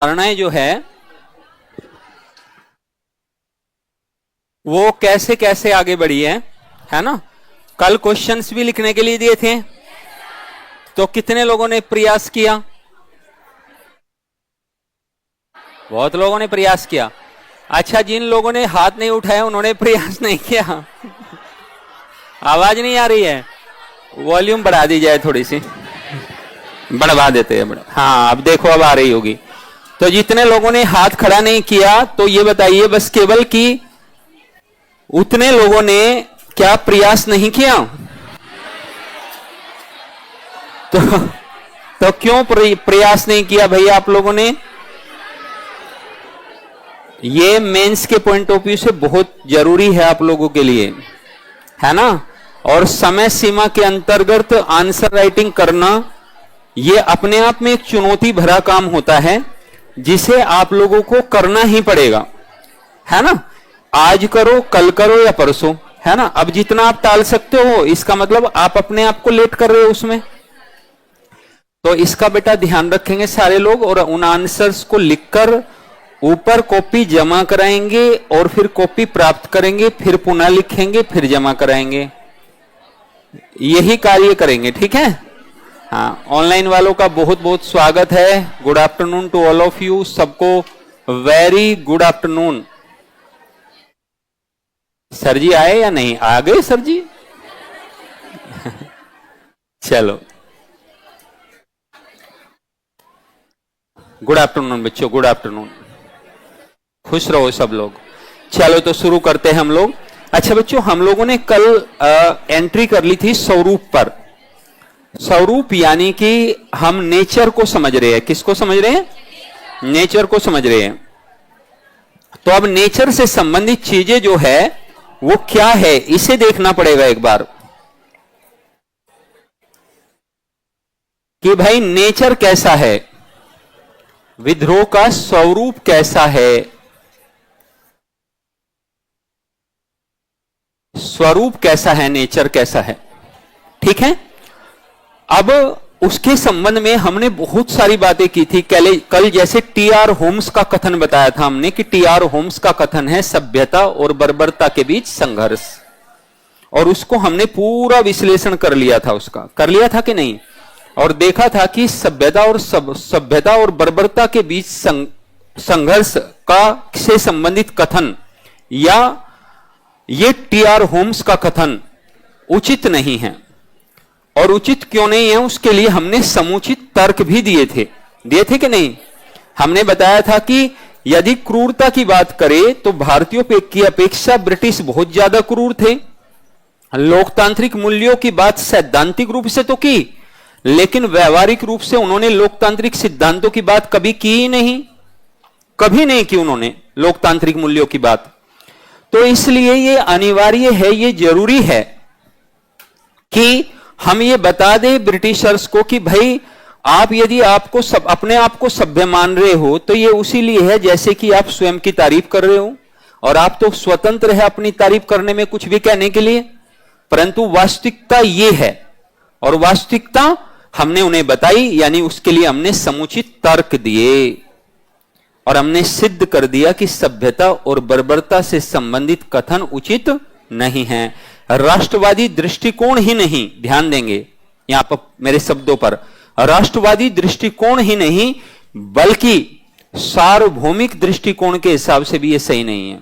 धारणाएं जो है वो कैसे कैसे आगे बढ़ी है ना। कल क्वेश्चंस भी लिखने के लिए दिए थे, तो कितने लोगों ने प्रयास किया? बहुत लोगों ने प्रयास किया। अच्छा, जिन लोगों ने हाथ नहीं उठाया उन्होंने प्रयास नहीं किया। आवाज नहीं आ रही है, वॉल्यूम बढ़ा दी जाए थोड़ी सी, बढ़वा देते हैं। हाँ, अब देखो अब आ रही होगी। तो जितने लोगों ने हाथ खड़ा नहीं किया तो ये बताइए बस केवल कि उतने लोगों ने क्या प्रयास नहीं किया? तो क्यों प्रयास नहीं किया भैया आप लोगों ने? ये मेंस के पॉइंट ऑफ व्यू से बहुत जरूरी है आप लोगों के लिए, है ना। और समय सीमा के अंतर्गत आंसर राइटिंग करना ये अपने आप में एक चुनौती भरा काम होता है जिसे आप लोगों को करना ही पड़ेगा, है ना। आज करो, कल करो या परसों, है ना। अब जितना आप टाल सकते हो इसका मतलब आप अपने आप को लेट कर रहे हो उसमें। तो इसका बेटा ध्यान रखेंगे सारे लोग, और उन आंसर्स को लिखकर ऊपर कॉपी जमा कराएंगे और फिर कॉपी प्राप्त करेंगे, फिर पुनः लिखेंगे, फिर जमा कराएंगे। यही कार्य करेंगे, ठीक है। हाँ, ऑनलाइन वालों का बहुत बहुत स्वागत है। Good afternoon to all of you, सबको very good afternoon. Sir ji आए या नहीं? आ गए सर जी? चलो, गुड आफ्टरनून बच्चों, गुड आफ्टरनून। खुश रहो सब लोग। चलो तो शुरू करते हैं हम लोग। अच्छा बच्चों, हम लोगों ने कल एंट्री कर ली थी स्वरूप पर। स्वरूप यानी कि हम नेचर को समझ रहे हैं। किसको समझ रहे हैं? नेचर को समझ रहे हैं। तो अब नेचर से संबंधित चीजें जो है वो क्या है, इसे देखना पड़ेगा एक बार कि भाई नेचर कैसा है, विद्रोह का स्वरूप कैसा है, स्वरूप कैसा है, नेचर कैसा है, ठीक है। अब उसके संबंध में हमने बहुत सारी बातें की थी कल। जैसे टी.आर. होम्स का कथन बताया था हमने कि टी.आर. होम्स का कथन है सभ्यता और बर्बरता के बीच संघर्ष, और उसको हमने पूरा विश्लेषण कर लिया था। उसका कर लिया था कि नहीं? और देखा था कि सभ्यता और बर्बरता के बीच संघर्ष का से संबंधित कथन या ये टी.आर. होम्स का कथन उचित नहीं है। और उचित क्यों नहीं है उसके लिए हमने समुचित तर्क भी दिए थे कि नहीं? हमने बताया था कि यदि क्रूरता की बात करें तो भारतीयों की अपेक्षा ब्रिटिश बहुत ज्यादा क्रूर थे। लोकतांत्रिक मूल्यों की बात सैद्धांतिक रूप से तो की, लेकिन व्यवहारिक रूप से उन्होंने लोकतांत्रिक सिद्धांतों की बात कभी की ही नहीं, कभी नहीं की उन्होंने लोकतांत्रिक मूल्यों की बात। तो इसलिए ये अनिवार्य है, ये जरूरी है कि हम ये बता दें ब्रिटिशर्स को कि भाई आप यदि आपको अपने आप को सभ्य मान रहे हो तो ये उसी लिए है जैसे कि आप स्वयं की तारीफ कर रहे हो, और आप तो स्वतंत्र है अपनी तारीफ करने में, कुछ भी कहने के लिए। परंतु वास्तविकता ये है, और वास्तविकता हमने उन्हें बताई, यानी उसके लिए हमने समुचित तर्क दिए और हमने सिद्ध कर दिया कि सभ्यता और बर्बरता से संबंधित कथन उचित नहीं है। राष्ट्रवादी दृष्टिकोण ही नहीं, ध्यान देंगे यहां पर मेरे शब्दों पर, राष्ट्रवादी दृष्टिकोण ही नहीं बल्कि सार्वभौमिक दृष्टिकोण के हिसाब से भी ये सही नहीं है।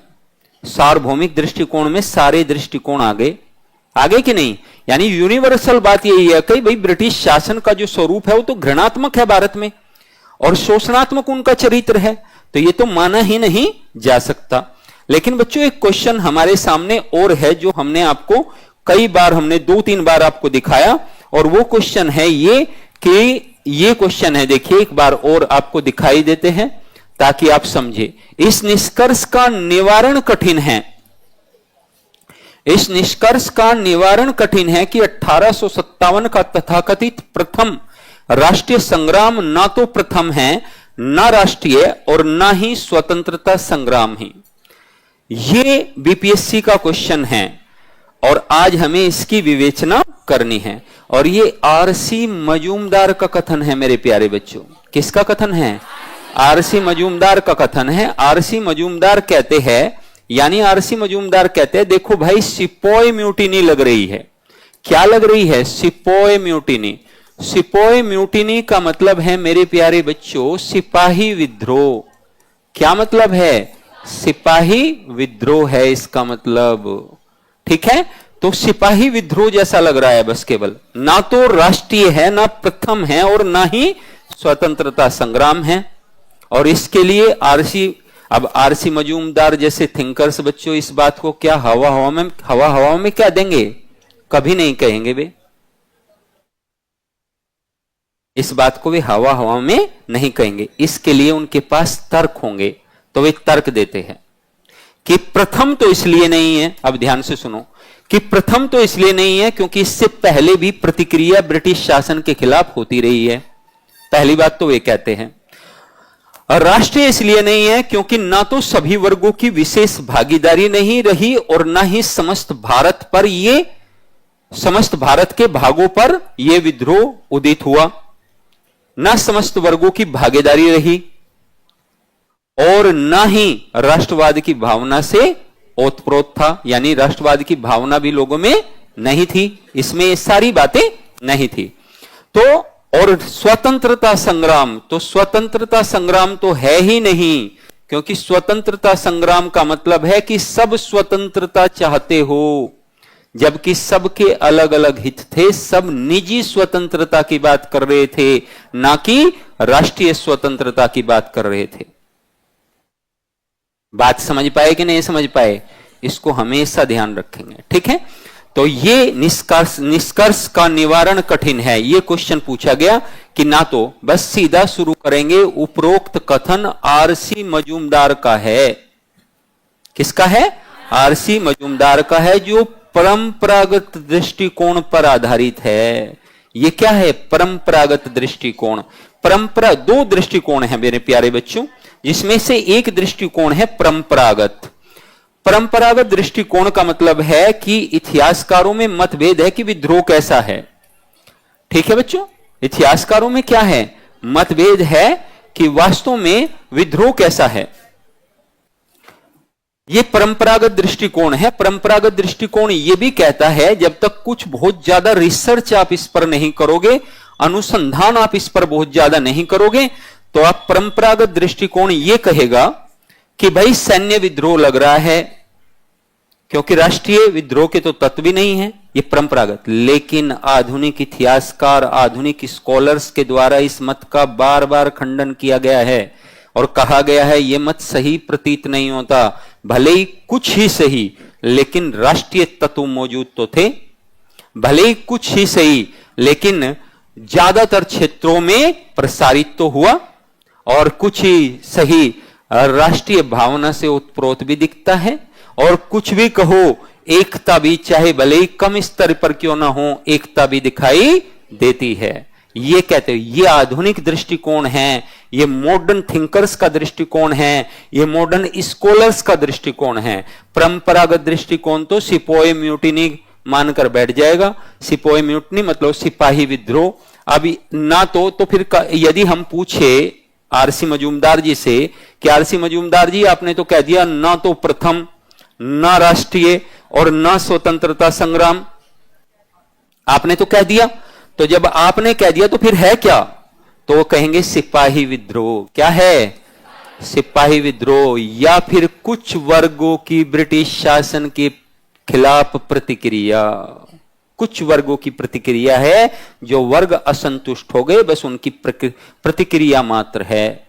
सार्वभौमिक दृष्टिकोण में सारे दृष्टिकोण आगे कि नहीं, यानी यूनिवर्सल बात यही है कि भाई ब्रिटिश शासन का जो स्वरूप है वो तो घृणात्मक है भारत में, और शोषणात्मक उनका चरित्र है, तो ये तो माना ही नहीं जा सकता। लेकिन बच्चों एक क्वेश्चन हमारे सामने और है जो हमने आपको कई बार, हमने 2-3 बार आपको दिखाया, और वो क्वेश्चन है ये कि ये क्वेश्चन है, देखिए एक बार और आपको दिखाई देते हैं ताकि आप समझे। इस निष्कर्ष का निवारण कठिन है, इस निष्कर्ष का निवारण कठिन है कि 1857 का तथाकथित प्रथम राष्ट्रीय संग्राम ना तो प्रथम है, ना राष्ट्रीय, और ना ही स्वतंत्रता संग्राम ही। ये बीपीएससी का क्वेश्चन है और आज हमें इसकी विवेचना करनी है। और ये आरसी मजूमदार का कथन है मेरे प्यारे बच्चों। किसका कथन है? आरसी मजूमदार का कथन है। आरसी मजूमदार कहते हैं, यानी आरसी मजूमदार कहते हैं, देखो भाई सिपोय म्यूटिनी लग रही है। क्या लग रही है? Sepoy mutiny. सिपोय म्यूटिनी का मतलब है मेरे प्यारे बच्चों सिपाही विद्रोह। क्या मतलब है? सिपाही विद्रोह है इसका मतलब। ठीक है, तो सिपाही विद्रोह जैसा लग रहा है बस, केवल ना तो राष्ट्रीय है, ना प्रथम है, और ना ही स्वतंत्रता संग्राम है। और इसके लिए अब आरसी मजूमदार जैसे थिंकर्स बच्चों इस बात को क्या हवा में क्या देंगे? कभी नहीं कहेंगे वे इस बात को, वे हवा में नहीं कहेंगे। इसके लिए उनके पास तर्क होंगे, तो वे तर्क देते हैं कि प्रथम तो इसलिए नहीं है, अब ध्यान से सुनो, कि प्रथम तो इसलिए नहीं है क्योंकि इससे पहले भी प्रतिक्रिया ब्रिटिश शासन के खिलाफ होती रही है। पहली बात तो वे कहते हैं। और राष्ट्रीय इसलिए नहीं है क्योंकि ना तो सभी वर्गों की विशेष भागीदारी नहीं रही, और ना ही समस्त भारत के भागों पर यह विद्रोह उदित हुआ, ना समस्त वर्गों की भागीदारी रही, और ना ही राष्ट्रवाद की भावना से ओतप्रोत था, यानी राष्ट्रवाद की भावना भी लोगों में नहीं थी। इसमें ये सारी बातें नहीं थी। तो और स्वतंत्रता संग्राम तो है ही नहीं, क्योंकि स्वतंत्रता संग्राम का मतलब है कि सब स्वतंत्रता चाहते हो, जबकि सबके अलग अलग हित थे। सब निजी स्वतंत्रता की बात कर रहे थे, ना कि राष्ट्रीय स्वतंत्रता की बात कर रहे थे। बात समझ पाए कि नहीं समझ पाए? इसको हमेशा ध्यान रखेंगे। ठीक है, तो ये निष्कर्ष का निवारण कठिन है। ये क्वेश्चन पूछा गया कि ना तो बस सीधा शुरू करेंगे, उपरोक्त कथन आरसी मजूमदार का है। किसका है? आरसी मजूमदार का है, जो परंपरागत दृष्टिकोण पर आधारित है। ये क्या है? परंपरागत दृष्टिकोण। दो दृष्टिकोण है मेरे प्यारे बच्चों, जिसमें से एक दृष्टिकोण है परंपरागत। परंपरागत दृष्टिकोण का मतलब है कि इतिहासकारों में मतभेद है कि विद्रोह कैसा है। ठीक है बच्चों, इतिहासकारों में क्या है? मतभेद है कि वास्तव में विद्रोह कैसा है। यह परंपरागत दृष्टिकोण है। परंपरागत दृष्टिकोण यह भी कहता है जब तक कुछ बहुत ज्यादा रिसर्च आप इस पर नहीं करोगे, अनुसंधान आप इस पर बहुत ज्यादा नहीं करोगे, तो आप परंपरागत दृष्टिकोण यह कहेगा कि भाई सैन्य विद्रोह लग रहा है, क्योंकि राष्ट्रीय विद्रोह के तो तत्व भी नहीं है। ये परंपरागत। लेकिन आधुनिक इतिहासकार, आधुनिक स्कॉलर्स के द्वारा इस मत का बार बार खंडन किया गया है और कहा गया है यह मत सही प्रतीत नहीं होता। भले ही कुछ ही सही, लेकिन राष्ट्रीय तत्व मौजूद तो थे। भले ही कुछ ही सही, लेकिन ज्यादातर क्षेत्रों में प्रसारित तो हुआ, और कुछ ही सही राष्ट्रीय भावना से उत्प्रोत भी दिखता है। और कुछ भी कहो, एकता भी चाहे भले ही कम स्तर पर क्यों ना हो, एकता भी दिखाई देती है। ये कहते हैं, ये आधुनिक दृष्टिकोण है, ये मॉडर्न थिंकर्स का दृष्टिकोण है, ये मॉडर्न स्कॉलर्स का दृष्टिकोण है। परंपरागत दृष्टिकोण तो सिपोय म्यूटिनी मानकर बैठ जाएगा। सिपोय म्यूटिनी मतलब सिपाही विद्रोह। अभी ना तो फिर यदि हम पूछे आरसी मजूमदार जी से कि आरसी मजूमदार जी आपने तो कह दिया ना तो प्रथम, ना राष्ट्रीय और ना स्वतंत्रता संग्राम, आपने तो कह दिया। तो जब आपने कह दिया तो फिर है क्या? तो वो कहेंगे सिपाही विद्रोह। क्या है? सिपाही विद्रोह, या फिर कुछ वर्गों की ब्रिटिश शासन के खिलाफ प्रतिक्रिया। कुछ वर्गों की प्रतिक्रिया है, जो वर्ग असंतुष्ट हो गए, बस उनकी प्रतिक्रिया मात्र है।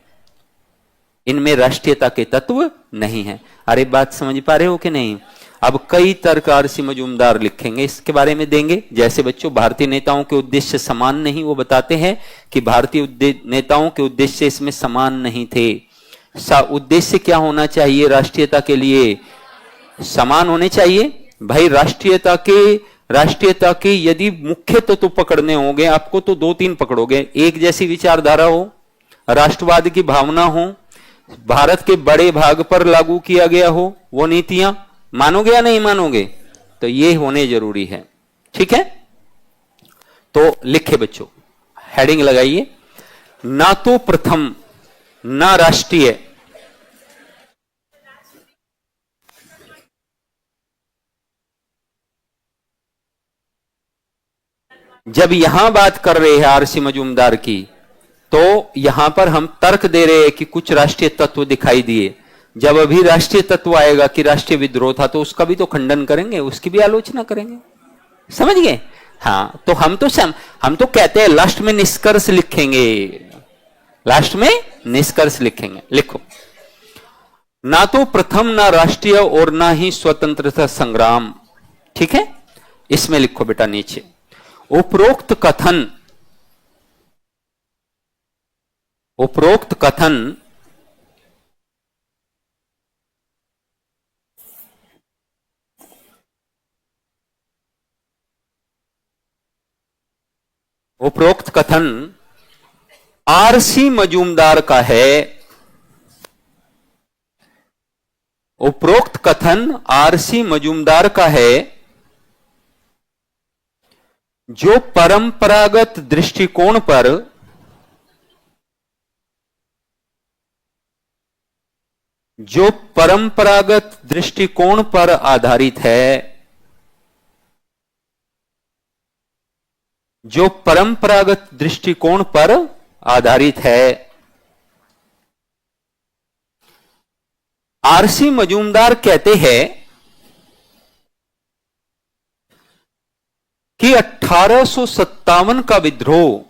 इनमें राष्ट्रीयता के तत्व नहीं है। अरे बात समझ पा रहे हो कि नहीं? अब कई तर्क आरसी मजूमदार लिखेंगे, इसके बारे में देंगे। जैसे बच्चों भारतीय नेताओं के उद्देश्य समान नहीं, वो बताते हैं कि भारतीय नेताओं के उद्देश्य इसमें समान नहीं थे। उद्देश्य क्या होना चाहिए? राष्ट्रीयता के लिए समान होने चाहिए। भाई राष्ट्रीयता के यदि मुख्य तत्व पकड़ने होंगे आपको, तो 2-3 पकड़ोगे। एक जैसी विचारधारा हो, राष्ट्रवाद की भावना हो, भारत के बड़े भाग पर लागू किया गया हो वो नीतियां, मानोगे या नहीं मानोगे? तो ये होने जरूरी है। ठीक है, तो लिखे बच्चों, हेडिंग लगाइए। ना तो प्रथम, ना राष्ट्रीय। जब यहां बात कर रहे हैं आरसी मजूमदार की, तो यहां पर हम तर्क दे रहे हैं कि कुछ राष्ट्रीय तत्व दिखाई दिए। जब अभी राष्ट्रीय तत्व आएगा कि राष्ट्रीय विद्रोह था, तो उसका भी तो खंडन करेंगे, उसकी भी आलोचना करेंगे। समझ गए? हाँ, तो हम तो कहते हैं लास्ट में निष्कर्ष लिखेंगे, लास्ट में निष्कर्ष लिखेंगे। लिखो, ना तो प्रथम ना राष्ट्रीय और ना ही स्वतंत्रता संग्राम। ठीक है, इसमें लिखो बेटा नीचे, उपरोक्त कथन उपरोक्त कथन आरसी मजूमदार का है। उपरोक्त कथन आरसी मजूमदार का है, जो परंपरागत दृष्टिकोण पर आधारित है, जो परंपरागत दृष्टिकोण पर आधारित है। आरसी मजूमदार कहते हैं कि 1857 का विद्रोह,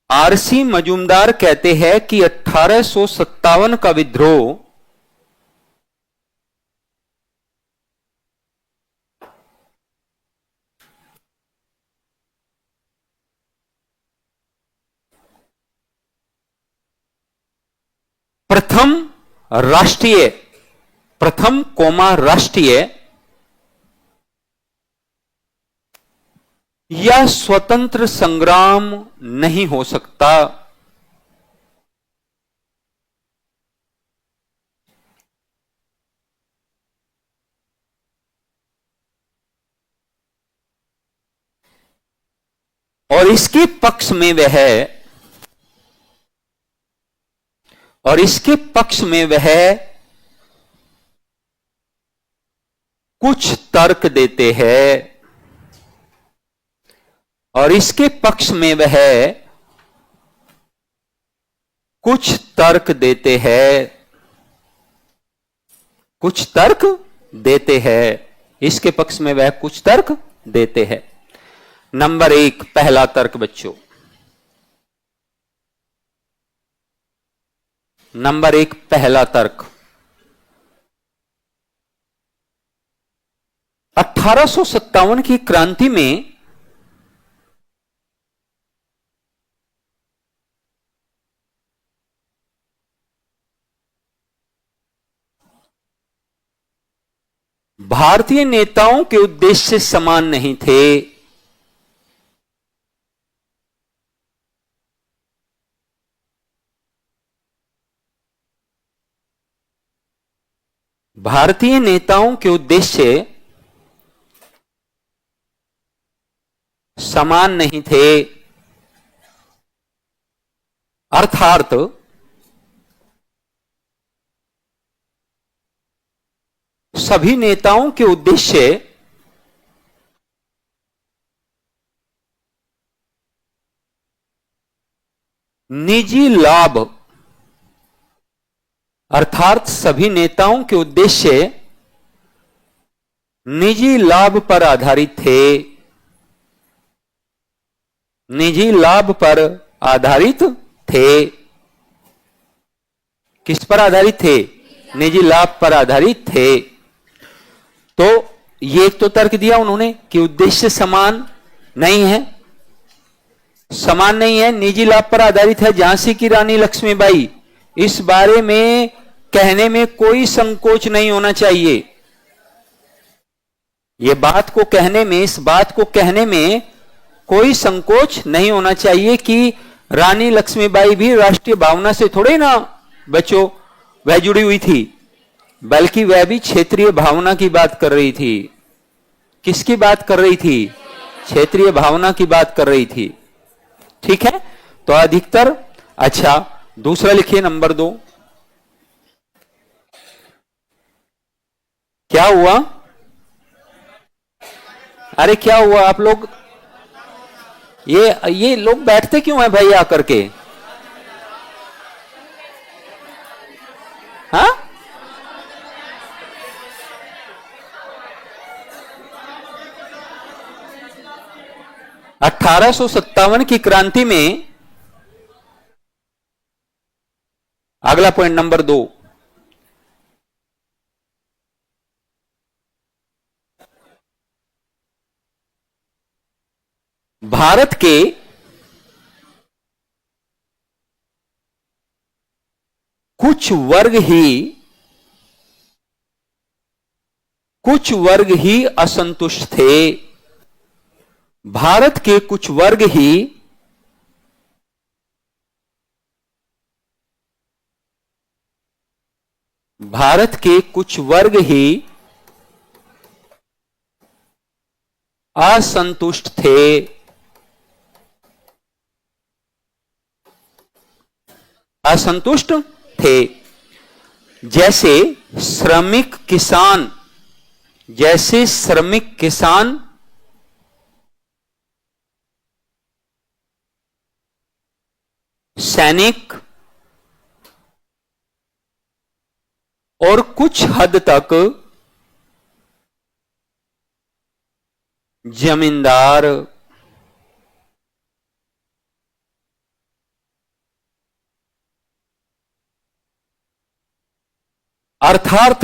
आरसी मजूमदार कहते हैं कि 1857 का विद्रोह प्रथम राष्ट्रीय या स्वतंत्र संग्राम नहीं हो सकता। और इसके पक्ष में वह कुछ तर्क देते हैं, और इसके पक्ष में वह कुछ तर्क देते हैं, इसके पक्ष में वह कुछ तर्क देते हैं। नंबर 1 पहला तर्क बच्चों, नंबर 1 पहला तर्क, 1857 की क्रांति में भारतीय नेताओं के उद्देश्य समान नहीं थे। भारतीय नेताओं के उद्देश्य समान नहीं थे, अर्थात सभी नेताओं के उद्देश्य निजी लाभ, अर्थात सभी नेताओं के उद्देश्य निजी लाभ पर आधारित थे, निजी लाभ पर आधारित थे। किस पर आधारित थे? निजी लाभ पर आधारित थे। तो ये तो तर्क दिया उन्होंने कि उद्देश्य समान नहीं है, निजी लाभ पर आधारित है। झांसी की रानी लक्ष्मीबाई, इस बारे में कहने में कोई संकोच नहीं होना चाहिए। इस बात को कहने में कोई संकोच नहीं होना चाहिए कि रानी लक्ष्मीबाई भी राष्ट्रीय भावना से थोड़े ना बच्चों वह जुड़ी हुई थी, बल्कि वह भी क्षेत्रीय भावना की बात कर रही थी। किसकी बात कर रही थी? क्षेत्रीय भावना की बात कर रही थी। ठीक है, तो अधिकतर अच्छा दूसरा लिखिए नंबर 2। क्या हुआ? अरे क्या हुआ आप लोग? ये लोग बैठते क्यों हैं भाई आकर के? हाँ, 1857 की क्रांति में, अगला पॉइंट नंबर 2, भारत के कुछ वर्ग ही असंतुष्ट थे। भारत के कुछ वर्ग ही भारत के कुछ वर्ग ही असंतुष्ट थे। असंतुष्ट थे। जैसे श्रमिक किसान, जैसे श्रमिक किसान, सैनिक और कुछ हद तक जमींदार। अर्थात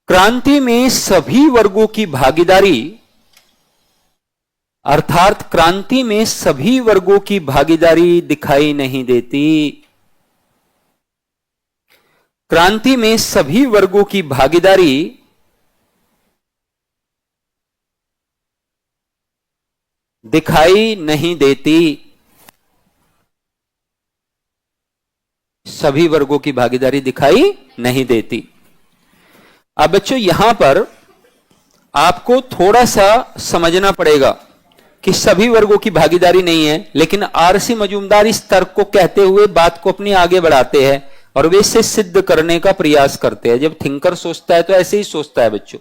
क्रांति में सभी वर्गों की भागीदारी, अर्थात क्रांति में सभी वर्गों की भागीदारी दिखाई नहीं देती। क्रांति में सभी वर्गों की भागीदारी दिखाई नहीं देती। सभी वर्गों की भागीदारी दिखाई नहीं देती। अब बच्चों यहां पर आपको थोड़ा सा समझना पड़ेगा कि सभी वर्गों की भागीदारी नहीं है, लेकिन आरसी मजूमदार इस तर्क को कहते हुए बात को अपनी आगे बढ़ाते हैं और वे इसे सिद्ध करने का प्रयास करते हैं। जब थिंकर सोचता है तो ऐसे ही सोचता है बच्चों।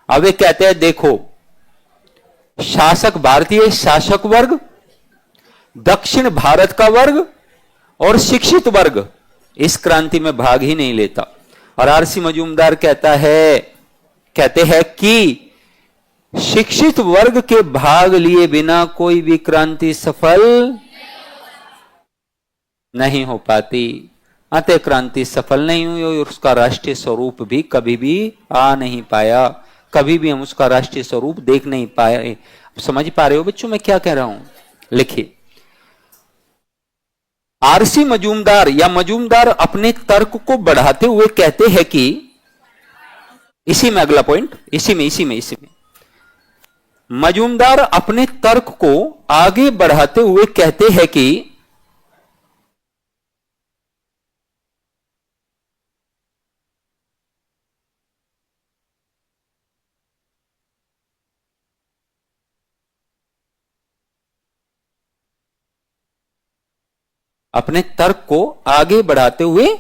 अब वे कहते हैं देखो, शासक, भारतीय शासक वर्ग, दक्षिण भारत का वर्ग और शिक्षित वर्ग इस क्रांति में भाग ही नहीं लेता। और आरसी मजूमदार कहते हैं कि शिक्षित वर्ग के भाग लिए बिना कोई भी क्रांति सफल नहीं हो पाती। अतः क्रांति सफल नहीं हुई और उसका राष्ट्रीय स्वरूप भी कभी भी आ नहीं पाया। कभी भी हम उसका राष्ट्रीय स्वरूप देख नहीं पाए। समझ पा रहे हो बच्चों मैं क्या कह रहा हूं? लिखिए, आरसी मजूमदार या मजूमदार अपने तर्क को बढ़ाते हुए कहते हैं कि, इसी में अगला पॉइंट, इसी में मजूमदार अपने तर्क को आगे बढ़ाते हुए कहते हैं कि अपने तर्क को आगे बढ़ाते हुए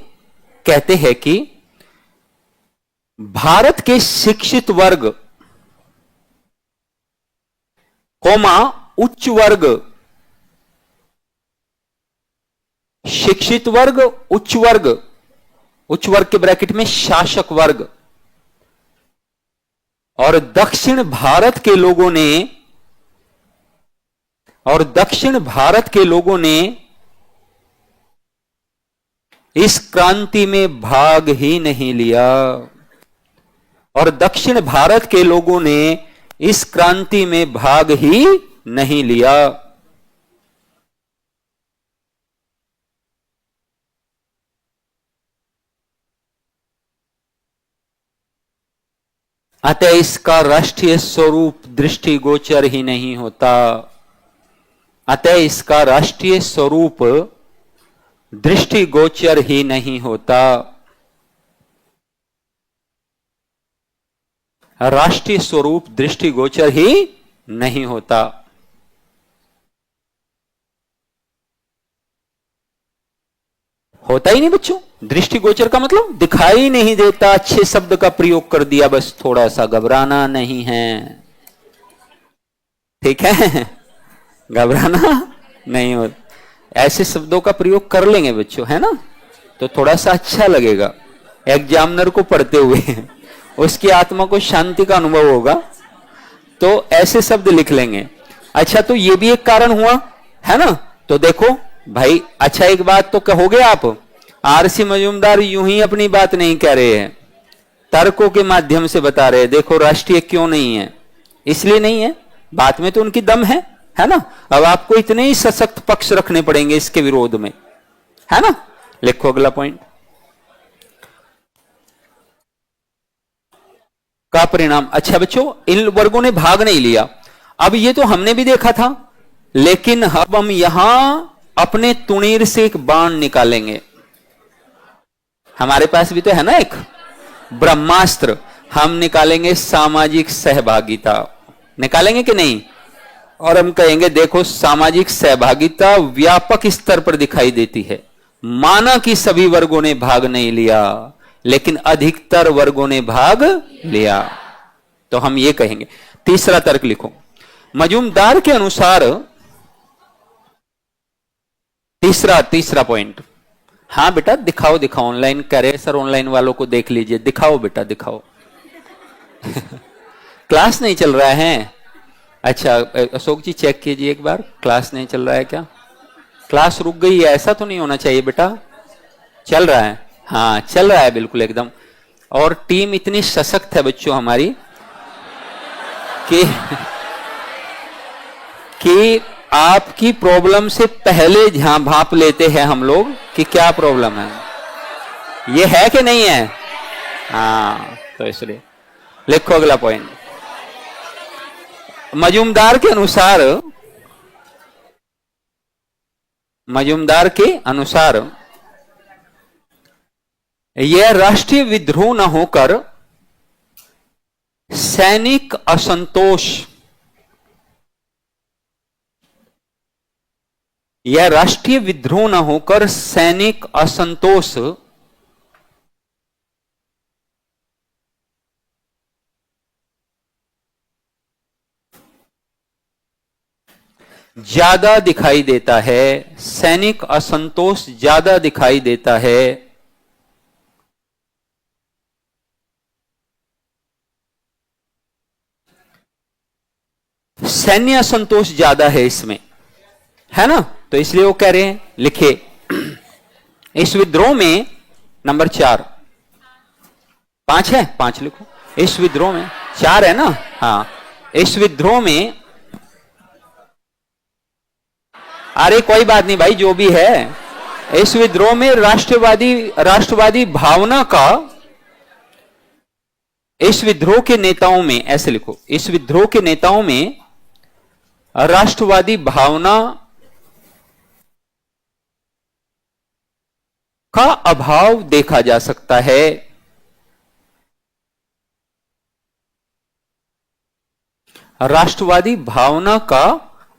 कहते हैं कि भारत के शिक्षित वर्ग, कौमा उच्च वर्ग, शिक्षित वर्ग, उच्च वर्ग, उच्च वर्ग के ब्रैकेट में शासक वर्ग और दक्षिण भारत के लोगों ने इस क्रांति में भाग ही नहीं लिया। और दक्षिण भारत के लोगों ने इस क्रांति में भाग ही नहीं लिया। अतः इसका राष्ट्रीय स्वरूप दृष्टिगोचर ही नहीं होता। अतः इसका राष्ट्रीय स्वरूप दृष्टिगोचर ही नहीं होता। राष्ट्रीय स्वरूप दृष्टिगोचर ही नहीं होता। होता ही नहीं बच्चों। दृष्टिगोचर का मतलब दिखाई नहीं देता, अच्छे शब्द का प्रयोग कर दिया, बस थोड़ा सा घबराना नहीं है, ठीक है, घबराना नहीं हो, ऐसे शब्दों का प्रयोग कर लेंगे बच्चों, है ना, तो थोड़ा सा अच्छा लगेगा एग्जामिनर को पढ़ते हुए, उसकी आत्मा को शांति का अनुभव होगा, तो ऐसे शब्द लिख लेंगे। अच्छा, तो ये भी एक कारण हुआ, है ना। तो देखो भाई, अच्छा एक बात तो कहोगे आप, आरसी मजूमदार यूं ही अपनी बात नहीं कह रहे हैं, तर्कों के माध्यम से बता रहे हैं। देखो राष्ट्रीय क्यों नहीं है, इसलिए नहीं है, बात में तो उनकी दम है ना। अब आपको इतने ही सशक्त पक्ष रखने पड़ेंगे इसके विरोध में, है ना। लिखो अगला पॉइंट का परिणाम। अच्छा बच्चों, इन वर्गों ने भाग नहीं लिया, अब ये तो हमने भी देखा था, लेकिन अब हम यहां अपने तुणीर से एक बाण निकालेंगे। हमारे पास भी तो है ना एक ब्रह्मास्त्र, हम निकालेंगे सामाजिक सहभागिता, निकालेंगे कि नहीं। और हम कहेंगे देखो, सामाजिक सहभागिता व्यापक स्तर पर दिखाई देती है, माना कि सभी वर्गों ने भाग नहीं लिया, लेकिन अधिकतर वर्गों ने भाग लिया, तो हम ये कहेंगे। तीसरा तर्क लिखो, मजूमदार के अनुसार, तीसरा पॉइंट। हाँ बेटा दिखाओ दिखाओ, ऑनलाइन करे सर, ऑनलाइन वालों को देख लीजिए, दिखाओ बेटा दिखाओ। क्लास नहीं चल रहा है, अच्छा अशोक जी चेक कीजिए एक बार, क्लास नहीं चल रहा है क्या, क्लास रुक गई है, ऐसा तो नहीं होना चाहिए बेटा, चल रहा है, हाँ चल रहा है बिल्कुल एकदम। और टीम इतनी सशक्त है बच्चों हमारी कि कि आपकी प्रॉब्लम से पहले जहां भाप लेते हैं हम लोग कि क्या प्रॉब्लम है, ये है कि नहीं है, हाँ तो इसलिए लिखो अगला पॉइंट। मजूमदार के अनुसार यह राष्ट्रीय विद्रोह न होकर सैनिक असंतोष, यह राष्ट्रीय विद्रोह न होकर सैनिक असंतोष ज्यादा दिखाई देता है, सैनिक असंतोष ज्यादा दिखाई देता है, सैन्य असंतोष ज्यादा है इसमें, है ना। तो इसलिए वो कह रहे हैं, लिखे इस विद्रोह में, नंबर 4, 5 है, 5 लिखो, इस विद्रोह में 4 है ना, हाँ, इस विद्रोह में, अरे कोई बात नहीं भाई, जो भी है, इस विद्रोह में राष्ट्रवादी भावना का, इस विद्रोह के नेताओं में, ऐसे लिखो, इस विद्रोह के नेताओं में राष्ट्रवादी भावना का अभाव देखा जा सकता है, राष्ट्रवादी भावना का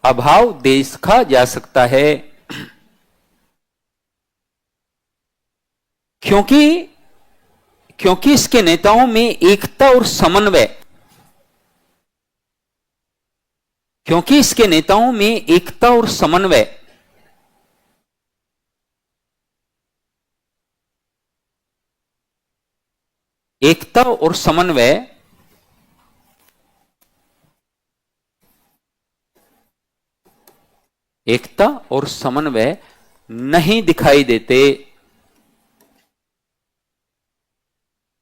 अभाव देखा जा सकता है, क्योंकि इसके नेताओं में एकता और समन्वय, क्योंकि इसके नेताओं में एकता और समन्वय, एकता और समन्वय एकता और समन्वय नहीं दिखाई देते,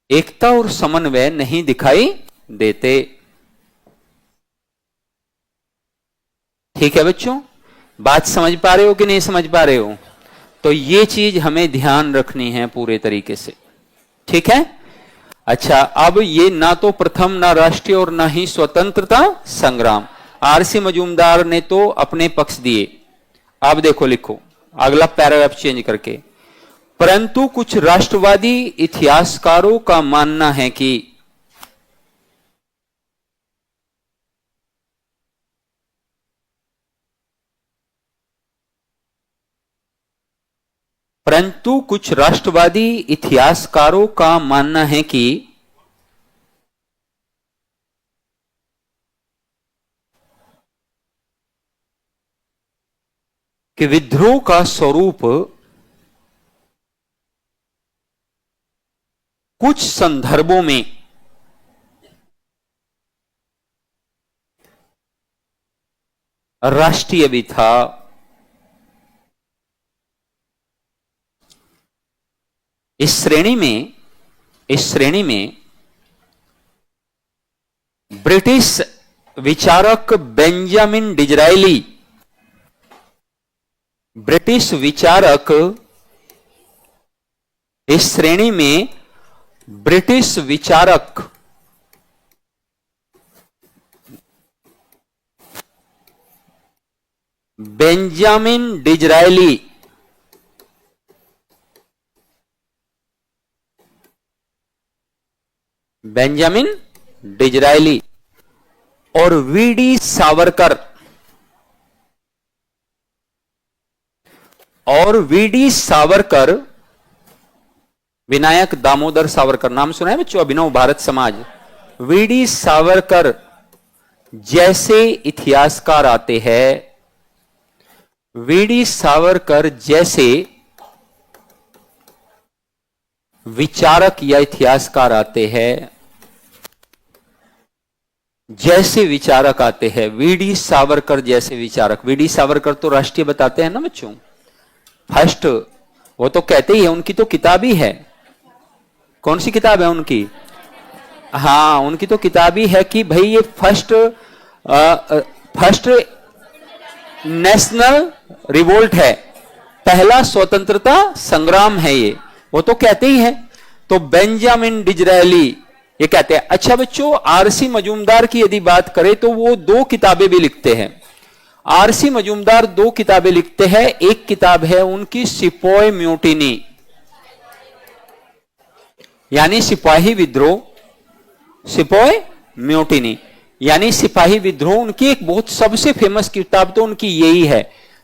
एकता और समन्वय नहीं दिखाई देते। ठीक है बच्चों, बात समझ पा रहे हो कि नहीं समझ पा रहे हो, तो ये चीज हमें ध्यान रखनी है पूरे तरीके से, ठीक है। अच्छा, अब ये ना तो प्रथम, ना राष्ट्रीय और ना ही स्वतंत्रता संग्राम, आरसी मजूमदार ने तो अपने पक्ष दिए। अब देखो, लिखो अगला पैराग्राफ चेंज करके, परंतु कुछ राष्ट्रवादी इतिहासकारों का मानना है कि परंतु कुछ राष्ट्रवादी इतिहासकारों का मानना है कि विद्रोह का स्वरूप कुछ संदर्भों में राष्ट्रीय भी था, इस श्रेणी में ब्रिटिश विचारक बेंजामिन डिजरायली, ब्रिटिश विचारक, इस श्रेणी में ब्रिटिश विचारक बेंजामिन डिजरायली और वीडी सावरकर, विनायक दामोदर सावरकर नाम सुना है बच्चों, अभिनव भारत समाज, वीडी सावरकर जैसे इतिहासकार आते हैं, वीडी सावरकर जैसे विचारक या इतिहासकार आते हैं, जैसे विचारक आते हैं, वीडी सावरकर जैसे विचारक। वीडी सावरकर तो राष्ट्रीय बताते हैं ना बच्चों, फर्स्ट वो तो कहते ही है, उनकी तो किताब ही है। कौन सी किताब है उनकी? हाँ, उनकी तो किताब ही है कि भाई ये फर्स्ट नेशनल रिवोल्ट है, पहला स्वतंत्रता संग्राम है ये, वो तो कहते ही है। तो बेंजामिन डिजरायली ये कहते हैं। अच्छा बच्चों, आरसी मजूमदार की यदि बात करें तो वो 2 किताबें भी लिखते हैं। आरसी मजूमदार 2 किताबें लिखते हैं। एक किताब है उनकी सिपोय म्यूटिनी, यानी सिपाही विद्रोह, सिपोय म्यूटिनी यानी सिपाही विद्रोह, उनकी एक बहुत सबसे फेमस किताब तो उनकी यही है।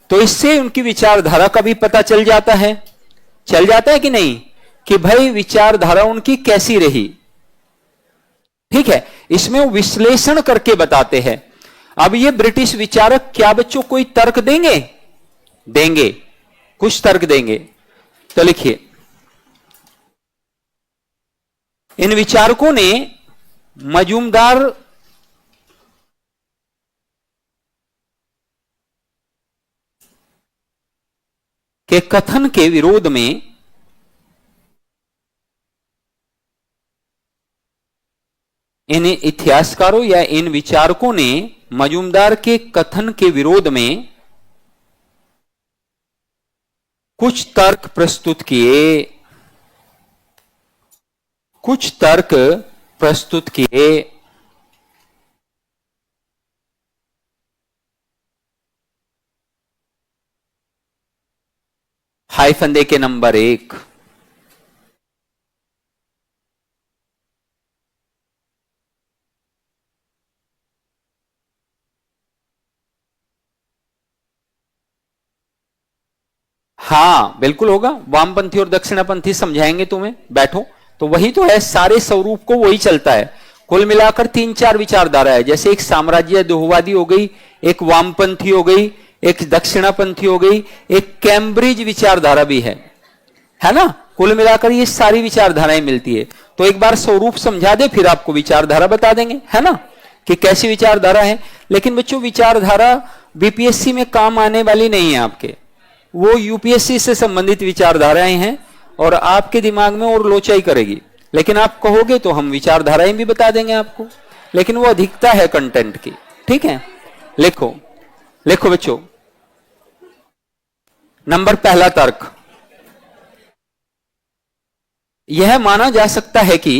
तो इससे उनकी विचारधारा का भी पता चल जाता है कि नहीं, कि भाई विचारधारा उनकी कैसी रही। ठीक है, इसमें वो विश्लेषण करके बताते हैं। अब ये ब्रिटिश विचारक क्या बच्चों कोई तर्क देंगे, कुछ तर्क देंगे। तो लिखिए, इन विचारकों ने मजूमदार के कथन के विरोध में इन इतिहासकारों या इन विचारकों ने मजूमदार के कथन के विरोध में कुछ तर्क प्रस्तुत किए। हाइफन दे के नंबर 1, हाँ बिल्कुल होगा, वामपंथी और दक्षिणापंथी समझाएंगे तुम्हें, बैठो। तो वही तो है, सारे स्वरूप को वही चलता है। कुल मिलाकर 3-4 विचारधारा है, जैसे एक साम्राज्य दोहवादी हो गई, एक वामपंथी हो गई, एक दक्षिणापंथी हो गई, एक कैम्ब्रिज विचारधारा भी है ना। कुल मिलाकर ये सारी विचारधाराएं मिलती है। तो एक बार स्वरूप समझा दे, फिर आपको विचारधारा बता देंगे, है ना, कि कैसी विचारधारा है। लेकिन बच्चों विचारधारा बीपीएससी में काम आने वाली नहीं है आपके, वो यूपीएससी से संबंधित विचारधाराएं हैं और आपके दिमाग में और लोचाई करेगी। लेकिन आप कहोगे तो हम विचारधाराएं भी बता देंगे आपको, लेकिन वो अधिकता है कंटेंट की। ठीक है, लिखो बच्चों, नंबर पहला तर्क, यह माना जा सकता है कि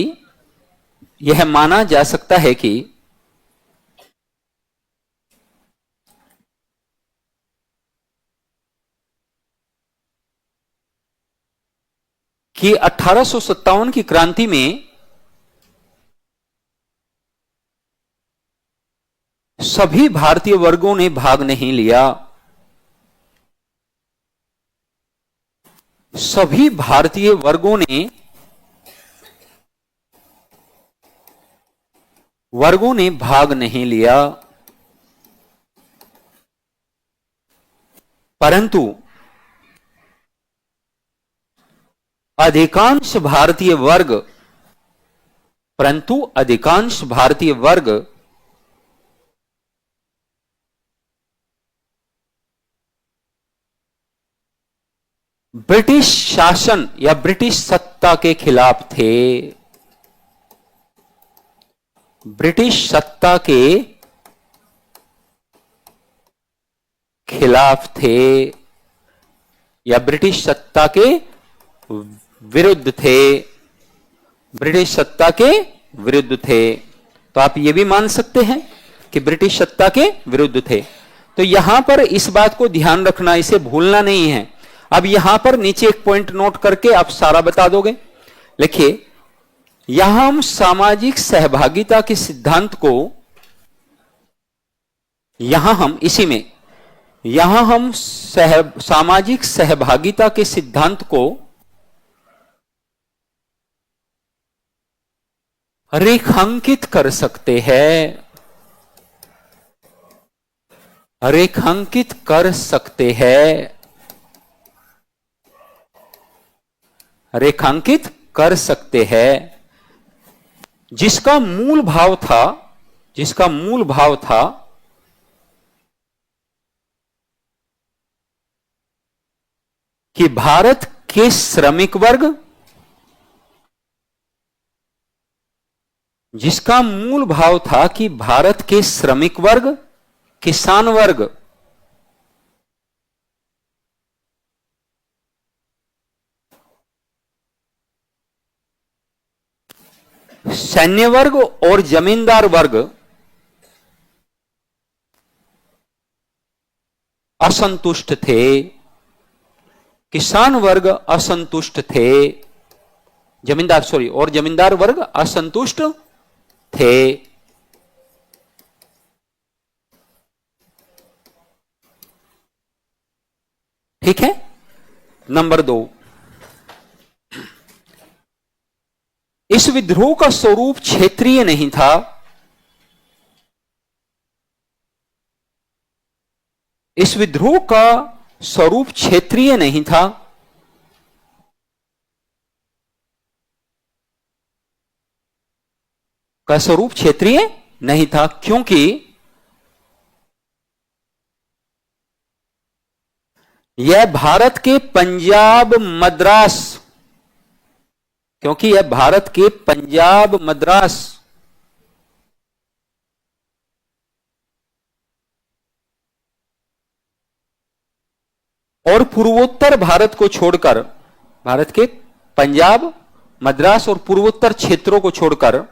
1857 की क्रांति में सभी भारतीय वर्गों ने भाग नहीं लिया। सभी भारतीय वर्गों ने भाग नहीं लिया, परंतु अधिकांश भारतीय वर्ग ब्रिटिश शासन या ब्रिटिश सत्ता के खिलाफ थे। ब्रिटिश सत्ता के खिलाफ थे या ब्रिटिश सत्ता के विरुद्ध थे। ब्रिटिश सत्ता के विरुद्ध थे, तो आप यह भी मान सकते हैं कि ब्रिटिश सत्ता के विरुद्ध थे। तो यहां पर इस बात को ध्यान रखना, इसे भूलना नहीं है। अब यहां पर नीचे एक पॉइंट नोट करके आप सारा बता दोगे। लिखिए, यहां हम सामाजिक सहभागिता के सिद्धांत को, यहां हम सामाजिक सहभागिता के सिद्धांत को रेखांकित कर सकते हैं। रेखांकित कर सकते हैं। रेखांकित कर सकते हैं, जिसका मूल भाव था कि भारत के श्रमिक वर्ग, जिसका मूल भाव था कि भारत के श्रमिक वर्ग, किसान वर्ग, सैन्य वर्ग और जमींदार वर्ग असंतुष्ट थे। किसान वर्ग असंतुष्ट थे, जमींदार वर्ग असंतुष्ट थे। ठीक है। नंबर 2, इस विद्रोह का स्वरूप क्षेत्रीय नहीं था। इस विद्रोह का स्वरूप क्षेत्रीय नहीं था, क्योंकि यह भारत के पंजाब मद्रास और पूर्वोत्तर भारत को छोड़कर, भारत के पंजाब, मद्रास और पूर्वोत्तर क्षेत्रों को छोड़कर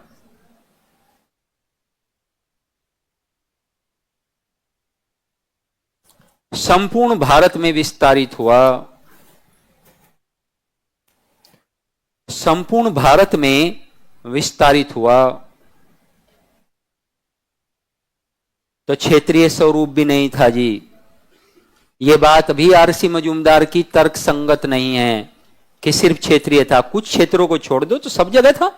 संपूर्ण भारत में विस्तारित हुआ। संपूर्ण भारत में विस्तारित हुआ, तो क्षेत्रीय स्वरूप भी नहीं था जी। यह बात भी आरसी मजूमदार की तर्क संगत नहीं है कि सिर्फ क्षेत्रीय था। कुछ क्षेत्रों को छोड़ दो तो सब जगह था,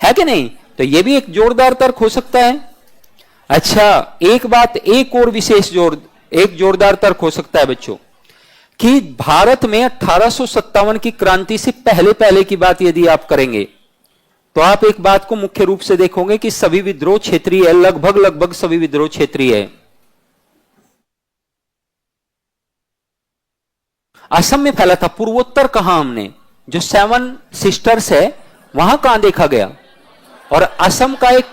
है कि नहीं? तो यह भी एक जोरदार तर्क हो सकता है। अच्छा, एक बात, एक और विशेष एक जोरदार तर्क हो सकता है बच्चों, कि भारत में 1857 की क्रांति से पहले की बात यदि आप करेंगे तो आप एक बात को मुख्य रूप से देखोगे कि सभी विद्रोह क्षेत्रीय है, लगभग सभी विद्रोह क्षेत्रीय है। असम में फैला था। पूर्वोत्तर कहां, हमने जो 7 सिस्टर्स है वहां कहां देखा गया? और असम का एक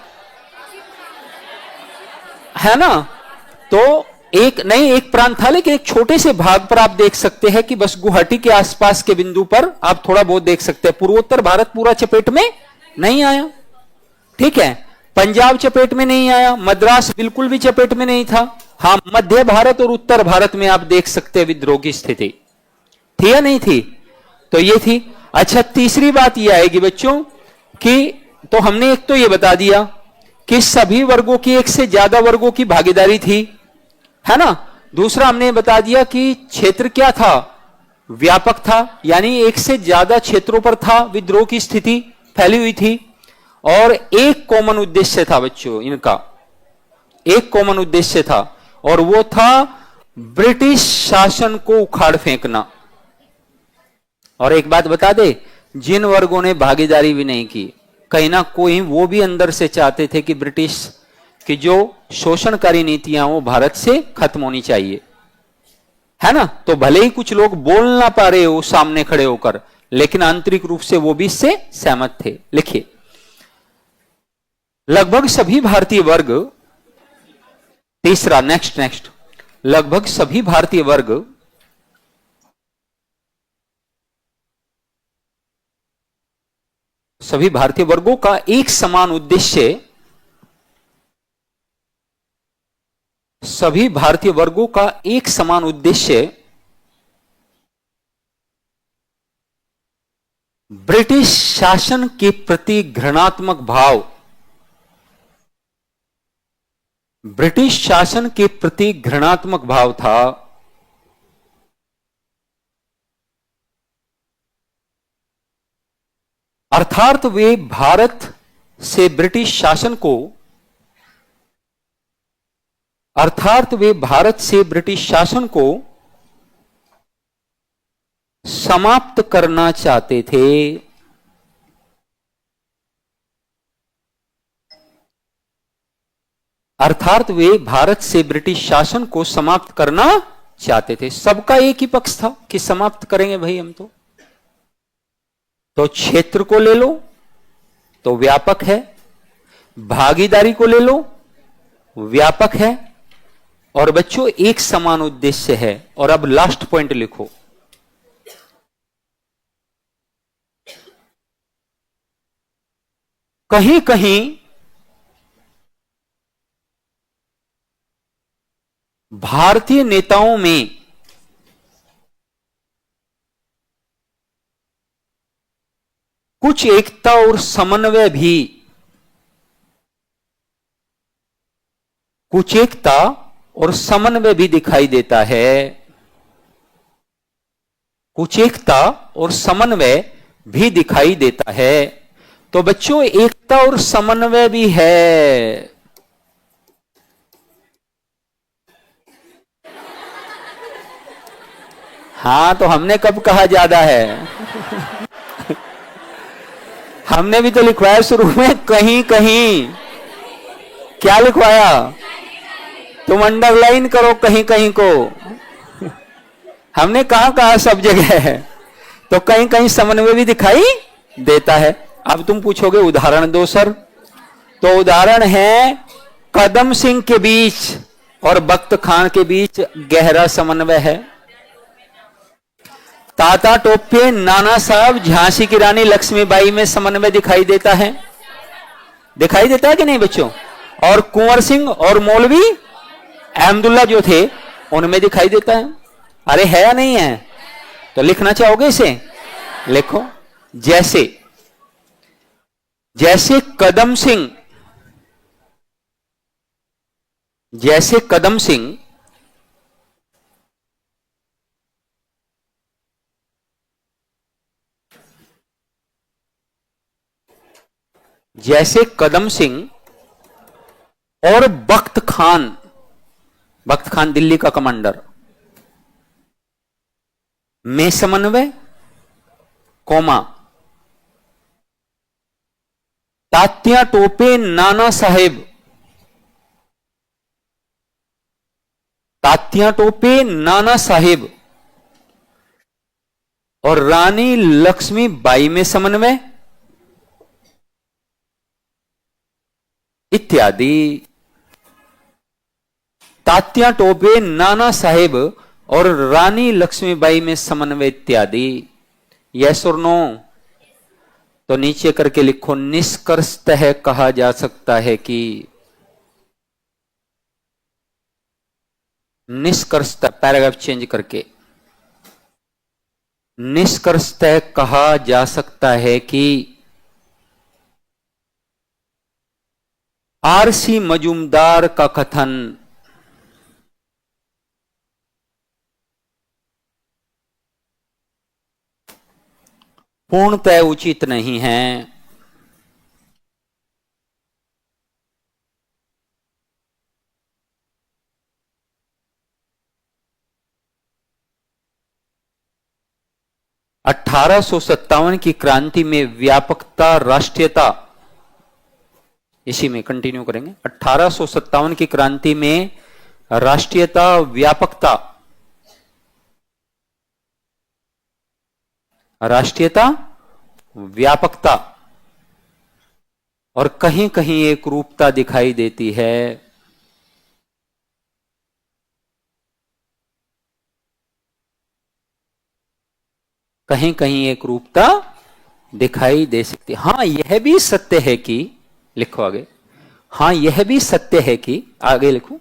है ना, तो एक प्रांत था, लेकिन एक छोटे से भाग पर आप देख सकते हैं कि बस गुवाहाटी के आसपास के बिंदु पर आप थोड़ा बहुत देख सकते हैं। पूर्वोत्तर भारत पूरा चपेट में नहीं आया। ठीक है, पंजाब चपेट में नहीं आया, मद्रास बिल्कुल भी चपेट में नहीं था। हां, मध्य भारत और उत्तर भारत में आप देख सकते हैं विद्रोह की स्थिति थी या नहीं थी? तो ये थी। अच्छा, तीसरी बात यह आएगी बच्चों कि, तो हमने एक तो ये बता दिया कि सभी वर्गों की, एक से ज्यादा वर्गों की भागीदारी थी, है ना। दूसरा हमने बता दिया कि क्षेत्र क्या था, व्यापक था, यानी एक से ज्यादा क्षेत्रों पर था, विद्रोह की स्थिति फैली हुई थी, और एक कॉमन उद्देश्य था बच्चों, इनका एक कॉमन उद्देश्य था, और वो था ब्रिटिश शासन को उखाड़ फेंकना। और एक बात बता दे, जिन वर्गों ने भागीदारी भी नहीं की, कहीं ना कोई वो भी अंदर से चाहते थे कि ब्रिटिश की जो शोषणकारी नीतियां वो भारत से खत्म होनी चाहिए, है ना। तो भले ही कुछ लोग बोल ना पा रहे हो सामने खड़े होकर, लेकिन आंतरिक रूप से वो भी इससे सहमत थे। लिखिए, लगभग सभी भारतीय वर्ग, तीसरा, नेक्स्ट, लगभग सभी भारतीय वर्ग सभी भारतीय वर्गों का एक समान उद्देश्य, सभी भारतीय वर्गों का एक समान उद्देश्य ब्रिटिश शासन के प्रति घृणात्मक भाव, ब्रिटिश शासन के प्रति घृणात्मक भाव था। अर्थात वे भारत से ब्रिटिश शासन को, अर्थात वे भारत से ब्रिटिश शासन को समाप्त करना चाहते थे। अर्थात वे भारत से ब्रिटिश शासन को समाप्त करना चाहते थे। सबका एक ही पक्ष था कि समाप्त करेंगे भाई हम तो क्षेत्र को ले लो तो व्यापक है, भागीदारी को ले लो व्यापक है, और बच्चों एक समान उद्देश्य है। और अब लास्ट पॉइंट लिखो, कहीं कहीं भारतीय नेताओं में कुछ एकता और समन्वय भी, कुछ एकता और समन्वय भी दिखाई देता है, कुछ एकता और समन्वय भी दिखाई देता है। तो बच्चों एकता और समन्वय भी है। हां, तो हमने कब कहा ज्यादा है? हमने भी तो लिखवाया शुरू में कहीं कहीं। क्या लिखवाया? तुम अंडरलाइन करो कहीं कहीं को। हमने कहा सब जगह है, तो कहीं कहीं समन्वय भी दिखाई देता है। अब तुम पूछोगे उदाहरण दो सर, तो उदाहरण है कदम सिंह के बीच और बख्त खान के बीच गहरा समन्वय है। ताता टोपे नाना साहब झांसी की रानी लक्ष्मीबाई में समन्वय दिखाई देता है, दिखाई देता है कि नहीं बच्चों? और कुंवर सिंह और मौलवी अहमदुल्ला जो थे उनमें दिखाई देता है। अरे है या नहीं है? तो लिखना चाहोगे इसे? लिखो, जैसे जैसे कदम सिंह, जैसे कदम सिंह जैसे कदम सिंह और बख्त खान, बख्त खान दिल्ली का कमांडर, में समन्वय, कोमा तात्या टोपे नाना साहेब, तात्या टोपे नाना साहेब और रानी लक्ष्मीबाई में समन्वय इत्यादि। तात्या टोपे नाना साहेब और रानी लक्ष्मीबाई में समन्वय इत्यादि। यस और नो? तो नीचे करके लिखो, निष्कर्षतः कहा जा सकता है कि, निष्कर्षतः पैराग्राफ चेंज करके, निष्कर्षतः कहा जा सकता है कि आरसी मजूमदार का कथन पूर्णतः उचित नहीं है। (1857) की क्रांति में व्यापकता, राष्ट्रीयता, इसी में कंटिन्यू करेंगे। 1857 की क्रांति में राष्ट्रीयता, व्यापकता, राष्ट्रीयता, व्यापकता और कहीं कहीं एक रूपता दिखाई देती है। कहीं कहीं एक रूपता दिखाई दे सकती है। हां यह भी सत्य है कि, लिखो आगे, हां यह भी सत्य है कि, आगे लिखो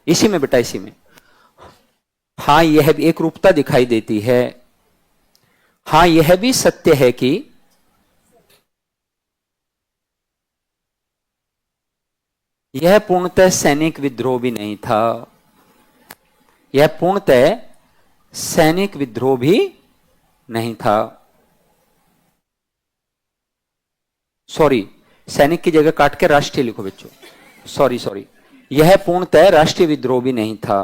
इसी में बेटा, इसी में, हां यह भी एक रूपता दिखाई देती है। हां यह भी सत्य है कि यह पूर्णतः सैनिक विद्रोह भी नहीं था। यह पूर्णतः सैनिक विद्रोह भी नहीं था। सॉरी, सैनिक की जगह काट के राष्ट्रीय लिखो बच्चों। सॉरी, यह पूर्णतः राष्ट्रीय विद्रोह भी नहीं था।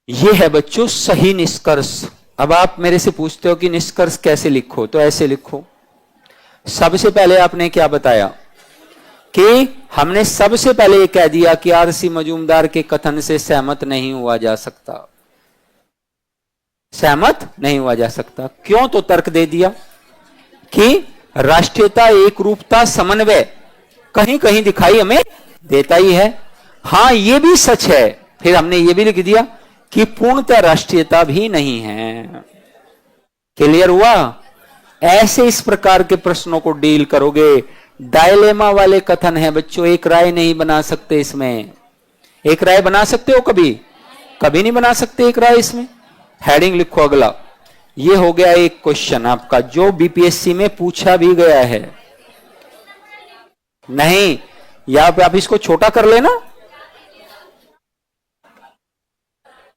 यह है बच्चों सही निष्कर्ष। अब आप मेरे से पूछते हो कि निष्कर्ष कैसे लिखो, तो ऐसे लिखो। सबसे पहले आपने क्या बताया कि हमने सबसे पहले ये कह दिया कि आरसी मजूमदार के कथन से सहमत नहीं हुआ जा सकता। सहमत नहीं हुआ जा सकता क्यों? तो तर्क दे दिया कि राष्ट्रीयता, एक रूपता, समन्वय कहीं कहीं दिखाई हमें देता ही है। हां ये भी सच है। फिर हमने ये भी लिख दिया कि पूर्णतः राष्ट्रीयता भी नहीं है। क्लियर हुआ? ऐसे इस प्रकार के प्रश्नों को डील करोगे। डायलेमा वाले कथन है बच्चों, एक राय नहीं बना सकते इसमें। एक राय बना सकते हो कभी? कभी नहीं बना सकते एक राय इसमें। हेडिंग लिखो अगला। ये हो गया एक क्वेश्चन आपका जो बीपीएससी में पूछा भी गया है। नहीं, यहां पे आप इसको छोटा कर लेना।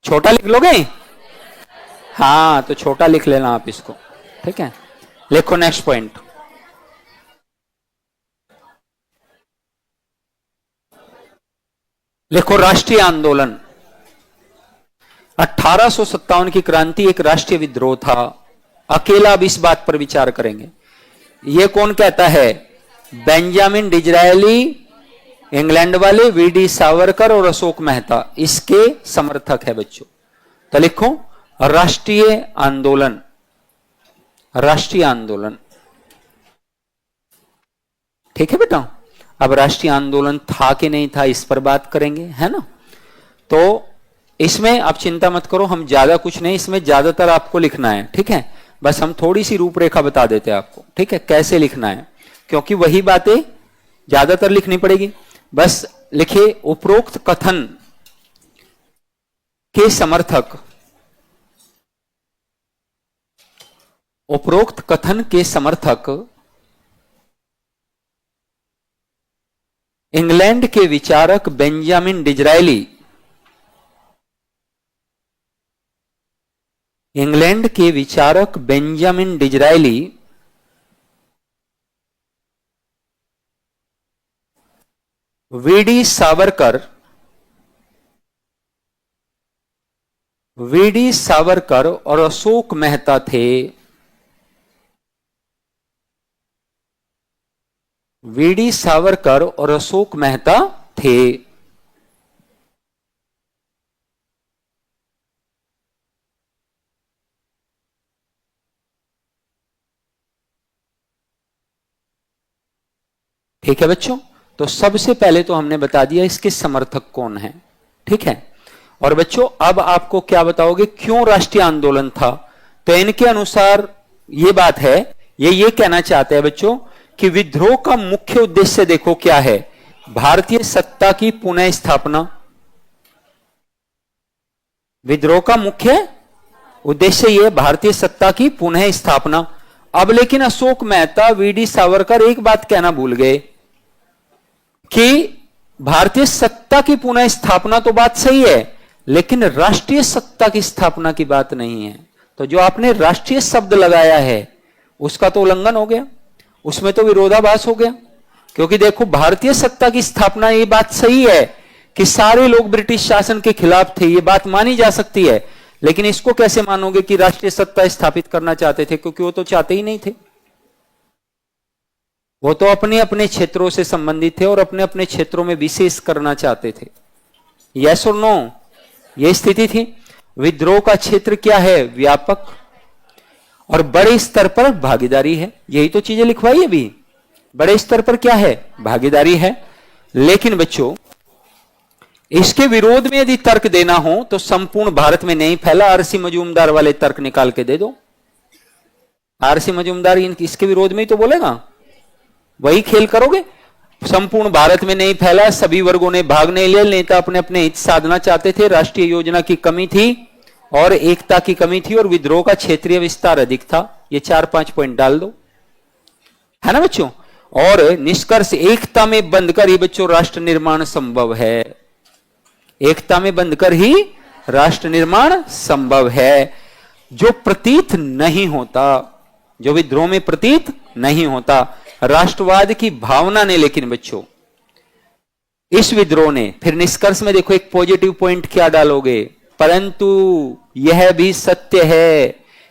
छोटा लिख लोगे? हां तो छोटा लिख लेना आप इसको, ठीक है। लिखो नेक्स्ट पॉइंट। लिखो राष्ट्रीय आंदोलन। 1857 की क्रांति एक राष्ट्रीय विद्रोह था। अकेला अब इस बात पर विचार करेंगे। यह कौन कहता है? बेंजामिन डिज़रायली, इंग्लैंड वाले, वीडी सावरकर और अशोक मेहता इसके समर्थक है बच्चों। तो लिखो राष्ट्रीय आंदोलन। राष्ट्रीय आंदोलन, ठीक है बेटा। अब राष्ट्रीय आंदोलन था कि नहीं था इस पर बात करेंगे, है ना। तो इसमें आप चिंता मत करो, हम ज्यादा कुछ नहीं, इसमें ज्यादातर आपको लिखना है, ठीक है। बस हम थोड़ी सी रूपरेखा बता देते हैं आपको, ठीक है, कैसे लिखना है, क्योंकि वही बातें ज्यादातर लिखनी पड़ेगी। बस लिखिए उपरोक्त कथन के समर्थक, उपरोक्त कथन के समर्थक इंग्लैंड के विचारक बेंजामिन डिज़रायली, इंग्लैंड के विचारक Benjamin Disraeli VD Savarkar, VD Savarkar और अशोक मेहता थे। वीडी सावरकर और अशोक मेहता थे। ठीक है बच्चों। तो सबसे पहले तो हमने बता दिया इसके समर्थक कौन है, ठीक है। और बच्चों अब आपको क्या बताओगे क्यों राष्ट्रीय आंदोलन था। तो इनके अनुसार ये बात है, ये कहना चाहते हैं बच्चों कि विद्रोह का मुख्य उद्देश्य देखो क्या है, भारतीय सत्ता की पुनः स्थापना। विद्रोह का मुख्य उद्देश्य यह भारतीय सत्ता की पुनः स्थापना। अब लेकिन अशोक मेहता, वीडी सावरकर एक बात कहना भूल गए कि भारतीय सत्ता की पुनः स्थापना तो बात सही है, लेकिन राष्ट्रीय सत्ता की स्थापना की बात नहीं है। तो जो आपने राष्ट्रीय शब्द लगाया है उसका तो उल्लंघन हो गया, उसमें तो विरोधाभास हो गया। क्योंकि देखो, भारतीय सत्ता की स्थापना, ये बात सही है कि सारे लोग ब्रिटिश शासन के खिलाफ थे, ये बात मानी जा सकती है, लेकिन इसको कैसे मानोगे कि राष्ट्रीय सत्ता स्थापित करना चाहते थे? क्योंकि वो तो चाहते ही नहीं थे। वो तो अपने अपने क्षेत्रों से संबंधित थे और अपने अपने क्षेत्रों में विशेष करना चाहते थे। यस और नो, ये स्थिति थी। विद्रोह का क्षेत्र क्या है? व्यापक और बड़े स्तर पर भागीदारी है। यही तो चीजें लिखवाई अभी। बड़े स्तर पर क्या है? भागीदारी है। लेकिन बच्चों, इसके विरोध में यदि तर्क देना हो तो संपूर्ण भारत में नहीं फैला। आरसी मजूमदार वाले तर्क निकाल के दे दो। आरसी मजूमदार इसके विरोध में ही तो बोलेगा, वही खेल करोगे। संपूर्ण भारत में नहीं फैला, सभी वर्गों ने भाग नहीं लिया, नेता अपने अपने हित साधना चाहते थे, राष्ट्रीय योजना की कमी थी और एकता की कमी थी और विद्रोह का क्षेत्रीय विस्तार अधिक था। ये 4-5 पॉइंट डाल दो, है ना बच्चों। और निष्कर्ष, एकता में बंधकर ही बच्चों राष्ट्र निर्माण संभव है। एकता में बंधकर ही राष्ट्र निर्माण संभव है। जो प्रतीत नहीं होता, जो विद्रोह में प्रतीत नहीं होता, राष्ट्रवाद की भावना ने, लेकिन बच्चों इस विद्रोह ने, फिर निष्कर्ष में देखो एक पॉजिटिव पॉइंट क्या डालोगे, परंतु यह भी सत्य है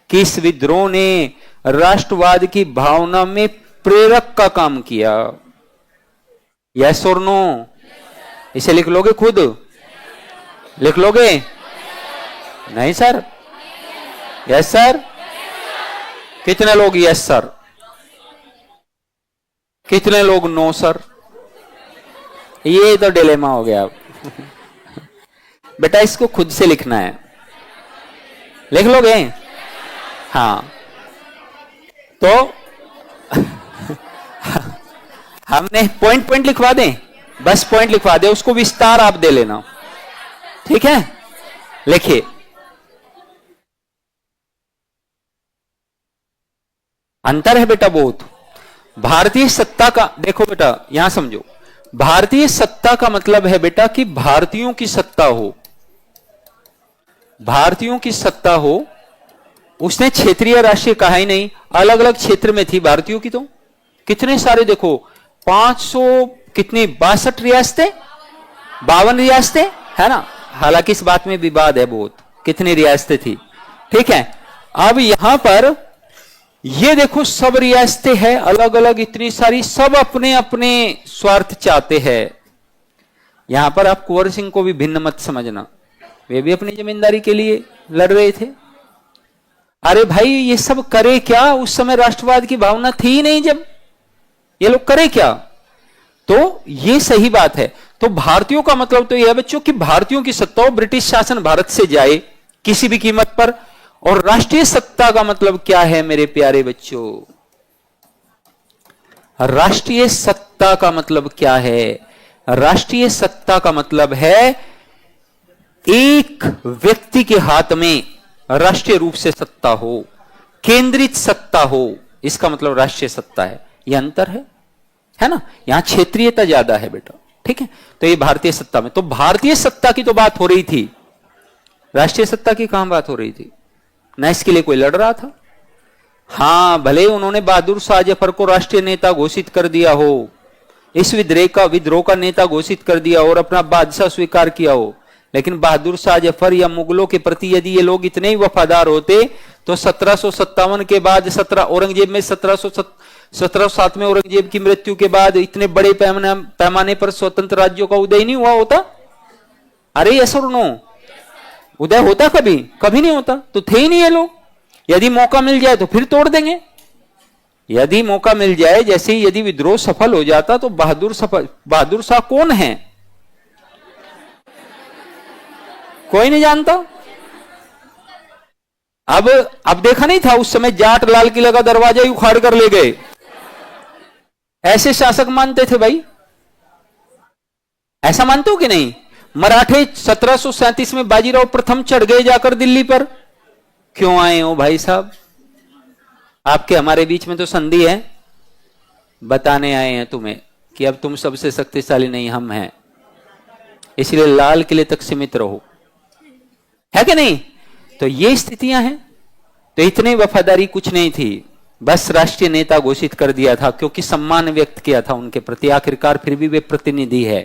कि इस विद्रोह ने राष्ट्रवाद की भावना में प्रेरक का काम किया। यस और नो? इसे लिख लोगे, खुद लिख लोगे? नहीं सर? Yes sir? कितने लोग यस सर? कितने लोग नो सर? ये तो डिलेमा हो गया। बेटा इसको खुद से लिखना है, लिख लोगे? हाँ, तो हमने पॉइंट पॉइंट लिखवा दें, बस पॉइंट लिखवा दें, उसको विस्तार आप दे लेना, ठीक है? लिखिए, अंतर है बेटा बहुत। भारतीय सत्ता का, देखो बेटा यहां समझो, भारतीय सत्ता का मतलब है बेटा कि भारतीयों की सत्ता हो, भारतीयों की सत्ता हो। उसने क्षेत्रीय राष्ट्रीय कहा ही नहीं, अलग अलग क्षेत्र में थी भारतीयों की। तो कितने सारे देखो, 500 कितनी 62 रियासतें, 52 रियासतें, है ना। हालांकि इस बात में विवाद है बहुत, कितनी रियासतें थी, ठीक है। अब यहां पर ये देखो, सब रियासतें हैं अलग अलग, इतनी सारी, सब अपने अपने स्वार्थ चाहते हैं। यहां पर आप कुंवर सिंह को भी भिन्न मत समझना, वे भी अपनी जमींदारी के लिए लड़ रहे थे। अरे भाई, ये सब करे क्या? उस समय राष्ट्रवाद की भावना थी ही नहीं, जब ये लोग करे क्या? तो ये सही बात है। तो भारतीयों का मतलब तो यह है बच्चों कि भारतीयों की सत्ता हो, ब्रिटिश शासन भारत से जाए किसी भी कीमत पर। और राष्ट्रीय सत्ता का मतलब क्या है मेरे प्यारे बच्चों? राष्ट्रीय सत्ता का मतलब क्या है? राष्ट्रीय सत्ता का मतलब है एक व्यक्ति के हाथ में राष्ट्रीय रूप से सत्ता हो, केंद्रित सत्ता हो, इसका मतलब राष्ट्रीय सत्ता है। यह अंतर है ना। यहां क्षेत्रीयता ज्यादा है बेटा, ठीक है। तो ये भारतीय सत्ता में, तो भारतीय सत्ता की तो बात हो रही थी, राष्ट्रीय सत्ता की कहां बात हो रही थी? ना इसके लिए कोई लड़ रहा था। हां, भले उन्होंने बहादुर शाह जफर को राष्ट्रीय नेता घोषित कर दिया हो, इस विद्रोह का नेता घोषित कर दिया और अपना बादशाह स्वीकार किया हो, लेकिन बहादुर शाह जफर या मुगलों के प्रति यदि ये लोग इतने ही वफादार होते तो 1757 के बाद औरंगजेब में 1707 में औरंगजेब की मृत्यु के बाद इतने बड़े पैमाने पर स्वतंत्र राज्यों का उदय नहीं हुआ होता? अरे यस और नो? उदय होता कभी? कभी नहीं होता। तो थे ही नहीं ये लोग। यदि मौका मिल जाए तो फिर तोड़ देंगे। यदि मौका मिल जाए, जैसे ही यदि विद्रोह सफल हो जाता तो बहादुर शाह कौन है कोई नहीं जानता। अब देखा नहीं था उस समय जाट लाल किला का दरवाजा ही उखाड़ कर ले गए, ऐसे शासक मानते थे भाई। ऐसा मानते हो कि नहीं? मराठे 1737 में बाजीराव प्रथम चढ़ गए जाकर दिल्ली पर। क्यों आए हो भाई साहब? आपके हमारे बीच में तो संधि है, बताने आए हैं तुम्हें कि अब तुम सबसे शक्तिशाली नहीं हम हैं, इसलिए लाल किले तक सीमित रहो, है कि नहीं? तो ये स्थितियां हैं। तो इतनी वफादारी कुछ नहीं थी, बस राष्ट्रीय नेता घोषित कर दिया था क्योंकि सम्मान व्यक्त किया था उनके प्रति। आखिरकार फिर भी वे प्रतिनिधि है,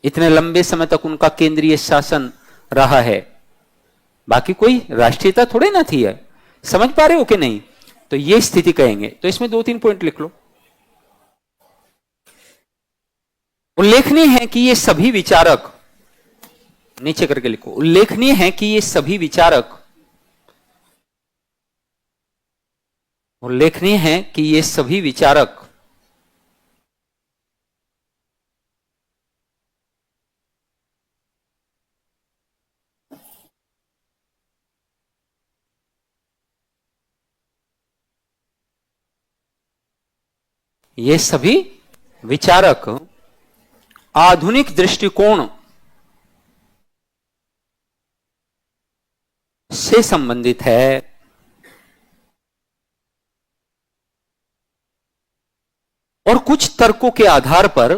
इतने लंबे समय तक उनका केंद्रीय शासन रहा है, बाकी कोई राष्ट्रीयता थोड़े ना थी है। समझ पा रहे हो कि नहीं? तो ये स्थिति कहेंगे। तो इसमें 2-3 पॉइंट लिख लो। उल्लेखनीय है कि ये सभी विचारक, नीचे करके लिखो, उल्लेखनीय है कि ये सभी विचारक, उल्लेखनीय है कि ये सभी विचारक ये सभी विचारक आधुनिक दृष्टिकोण से संबंधित है और कुछ तर्कों के आधार पर,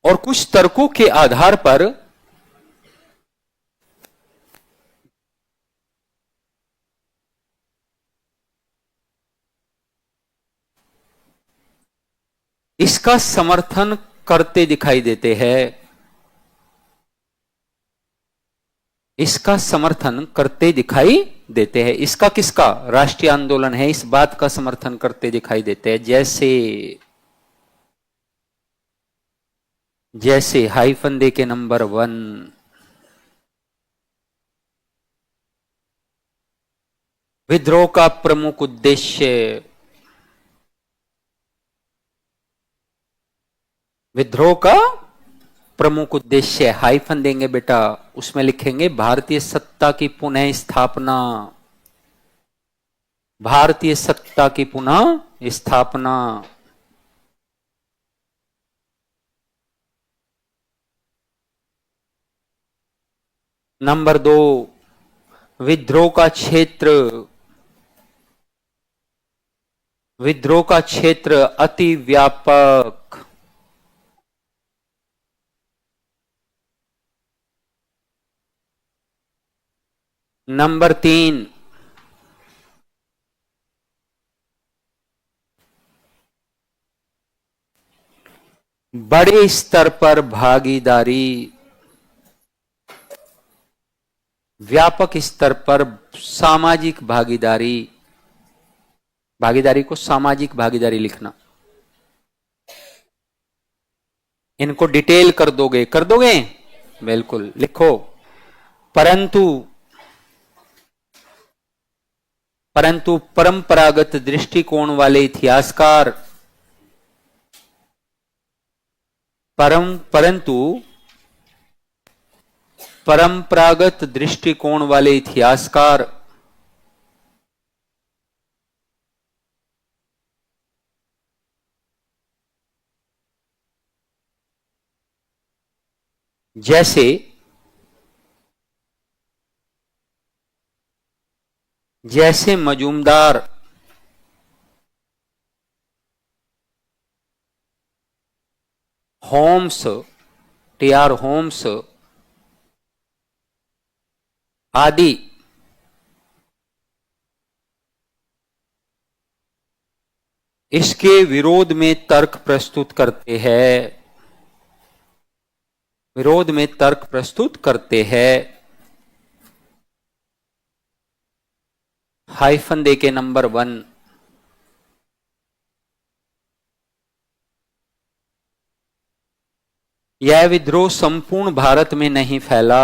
और कुछ तर्कों के आधार पर इसका समर्थन करते दिखाई देते हैं, इसका समर्थन करते दिखाई देते हैं। इसका किसका? राष्ट्रीय आंदोलन है, इस बात का समर्थन करते दिखाई देते हैं। जैसे हाइफन दे के नंबर 1, विद्रोह का प्रमुख उद्देश्य, विद्रोह का प्रमुख उद्देश्य, हाइफन देंगे बेटा, उसमें लिखेंगे भारतीय सत्ता की पुनः स्थापना, भारतीय सत्ता की पुनः स्थापना। नंबर 2, विद्रोह का क्षेत्र, विद्रोह का क्षेत्र अति व्यापक। नंबर 3, बड़े स्तर पर भागीदारी, व्यापक स्तर पर सामाजिक भागीदारी, भागीदारी को सामाजिक भागीदारी लिखना। इनको डिटेल कर दोगे? कर दोगे? बिल्कुल लिखो। परंतु परंतु परंपरागत दृष्टिकोण वाले इतिहासकार, परंतु परंपरागत दृष्टिकोण वाले इतिहासकार जैसे मजूमदार, होम्स, टी.आर. होम्स आदि इसके विरोध में तर्क प्रस्तुत करते हैं, विरोध में तर्क प्रस्तुत करते हैं। हाइफन दे के नंबर 1, यह विद्रोह संपूर्ण भारत में नहीं फैला,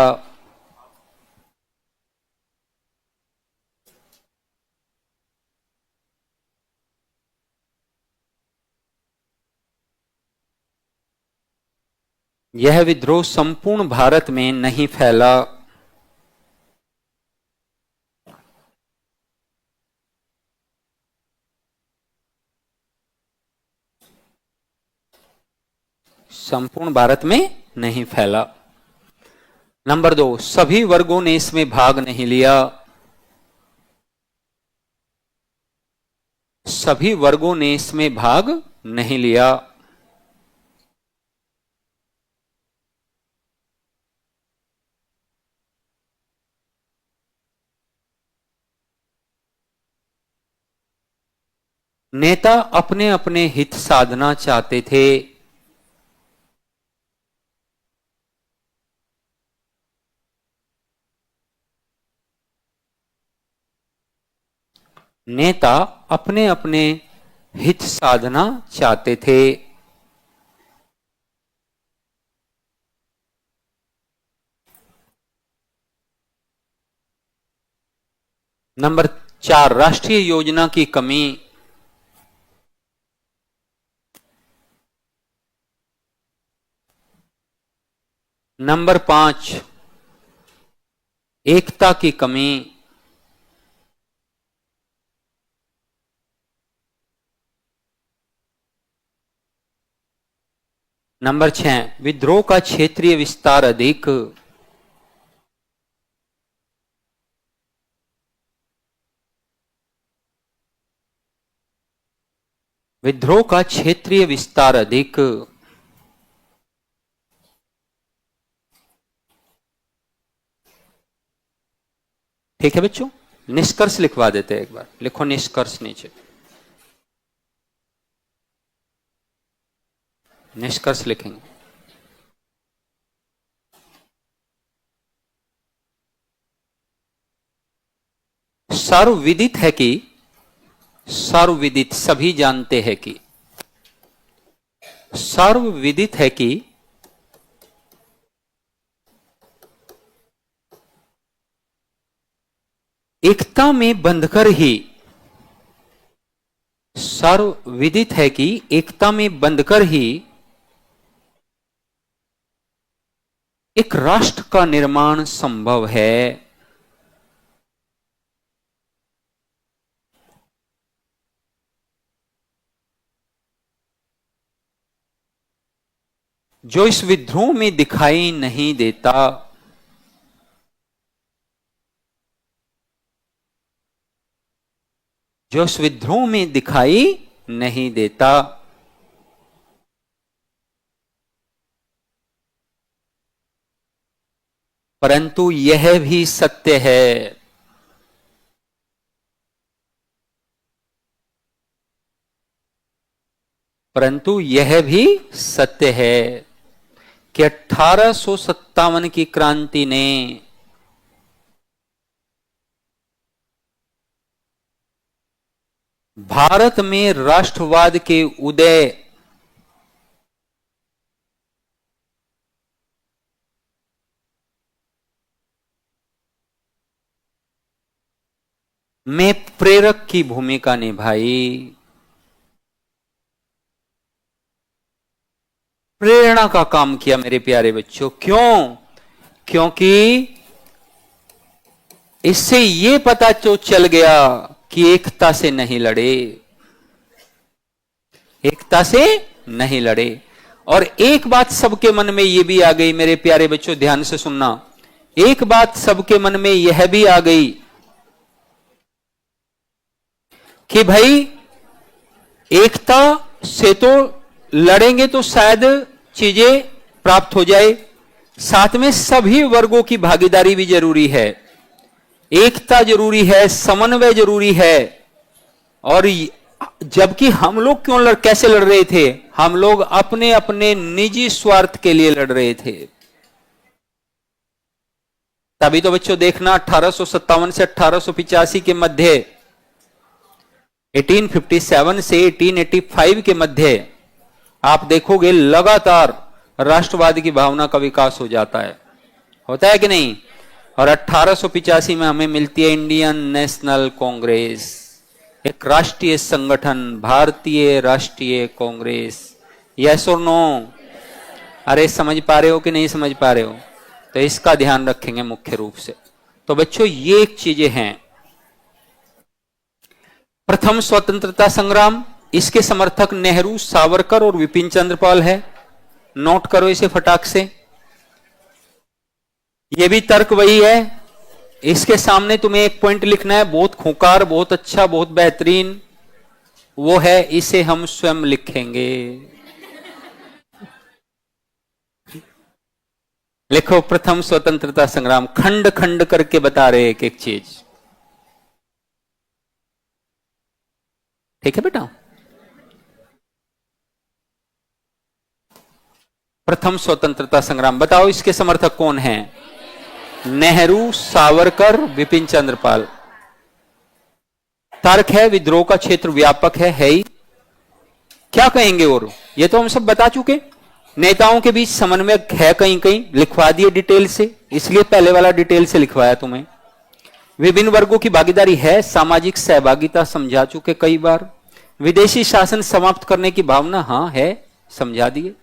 यह विद्रोह संपूर्ण भारत में नहीं फैला, संपूर्ण भारत में नहीं फैला। नंबर 2, सभी वर्गों ने इसमें भाग नहीं लिया, सभी वर्गों ने इसमें भाग नहीं लिया। नेता अपने अपने हित साधना चाहते थे। नेता अपने अपने हित साधना चाहते थे। नंबर 4, राष्ट्रीय योजना की कमी। नंबर 5, एकता की कमी। नंबर 6, विद्रोह का क्षेत्रीय विस्तार अधिक। विद्रोह का क्षेत्रीय विस्तार अधिक। ठीक है बच्चों, निष्कर्ष लिखवा देते हैं, एक बार लिखो निष्कर्ष नीचे। निष्कर्ष लिखेंगे। सर्वविदित है कि, सर्वविदित सभी जानते हैं कि, सर्वविदित है कि एकता में बंधकर ही, सर्वविदित है कि एकता में बंधकर ही एक राष्ट्र का निर्माण संभव है। जो इस विद्रोह में दिखाई नहीं देता, जो इस विद्रोह में दिखाई नहीं देता। परंतु यह भी सत्य है, परंतु यह भी सत्य है कि 1857 की क्रांति ने भारत में राष्ट्रवाद के उदय में प्रेरक की भूमिका निभाई, प्रेरणा का काम किया मेरे प्यारे बच्चों। क्यों? क्योंकि इससे यह पता तो चल गया कि एकता से नहीं लड़े, एकता से नहीं लड़े। और एक बात सबके मन में यह भी आ गई मेरे प्यारे बच्चों, ध्यान से सुनना, एक बात सबके मन में यह भी आ गई कि भाई एकता से तो लड़ेंगे तो शायद चीजें प्राप्त हो जाए, साथ में सभी वर्गों की भागीदारी भी जरूरी है, एकता जरूरी है, समन्वय जरूरी है। और जबकि हम लोग क्यों कैसे लड़ रहे थे? हम लोग अपने अपने निजी स्वार्थ के लिए लड़ रहे थे। तभी तो बच्चों देखना 1857 से 1885 के मध्य, 1857 से 1885 के मध्य आप देखोगे लगातार राष्ट्रवाद की भावना का विकास हो जाता है, होता है कि नहीं? और 1885 में हमें मिलती है इंडियन नेशनल कांग्रेस, एक राष्ट्रीय संगठन, भारतीय राष्ट्रीय कांग्रेस। यस और नो? अरे समझ पा रहे हो कि नहीं समझ पा रहे हो? तो इसका ध्यान रखेंगे मुख्य रूप से। तो बच्चों ये एक चीजें हैं। प्रथम स्वतंत्रता संग्राम, इसके समर्थक नेहरू, सावरकर और विपिन चंद्र पाल है। नोट करो इसे फटाक से। यह भी तर्क वही है। इसके सामने तुम्हें एक पॉइंट लिखना है, बहुत खूंखार, बहुत अच्छा, बहुत बेहतरीन, वो है इसे हम स्वयं लिखेंगे। लिखो प्रथम स्वतंत्रता संग्राम, खंड खंड करके बता रहे एक एक चीज। ठीक है बेटा? प्रथम स्वतंत्रता संग्राम। बताओ इसके समर्थक कौन हैं? नेहरू, सावरकर, विपिन चंद्र पाल। तर्क है विद्रोह का क्षेत्र व्यापक है ही। क्या कहेंगे? और ये तो हम सब बता चुके। नेताओं के बीच समन्वय है, कहीं कहीं लिखवा दिए डिटेल से, इसलिए पहले वाला डिटेल से लिखवाया तुम्हें। विभिन्न वर्गों की भागीदारी है, सामाजिक सहभागिता समझा चुके कई बार। विदेशी शासन समाप्त करने की भावना, हाँ है, समझा दिए।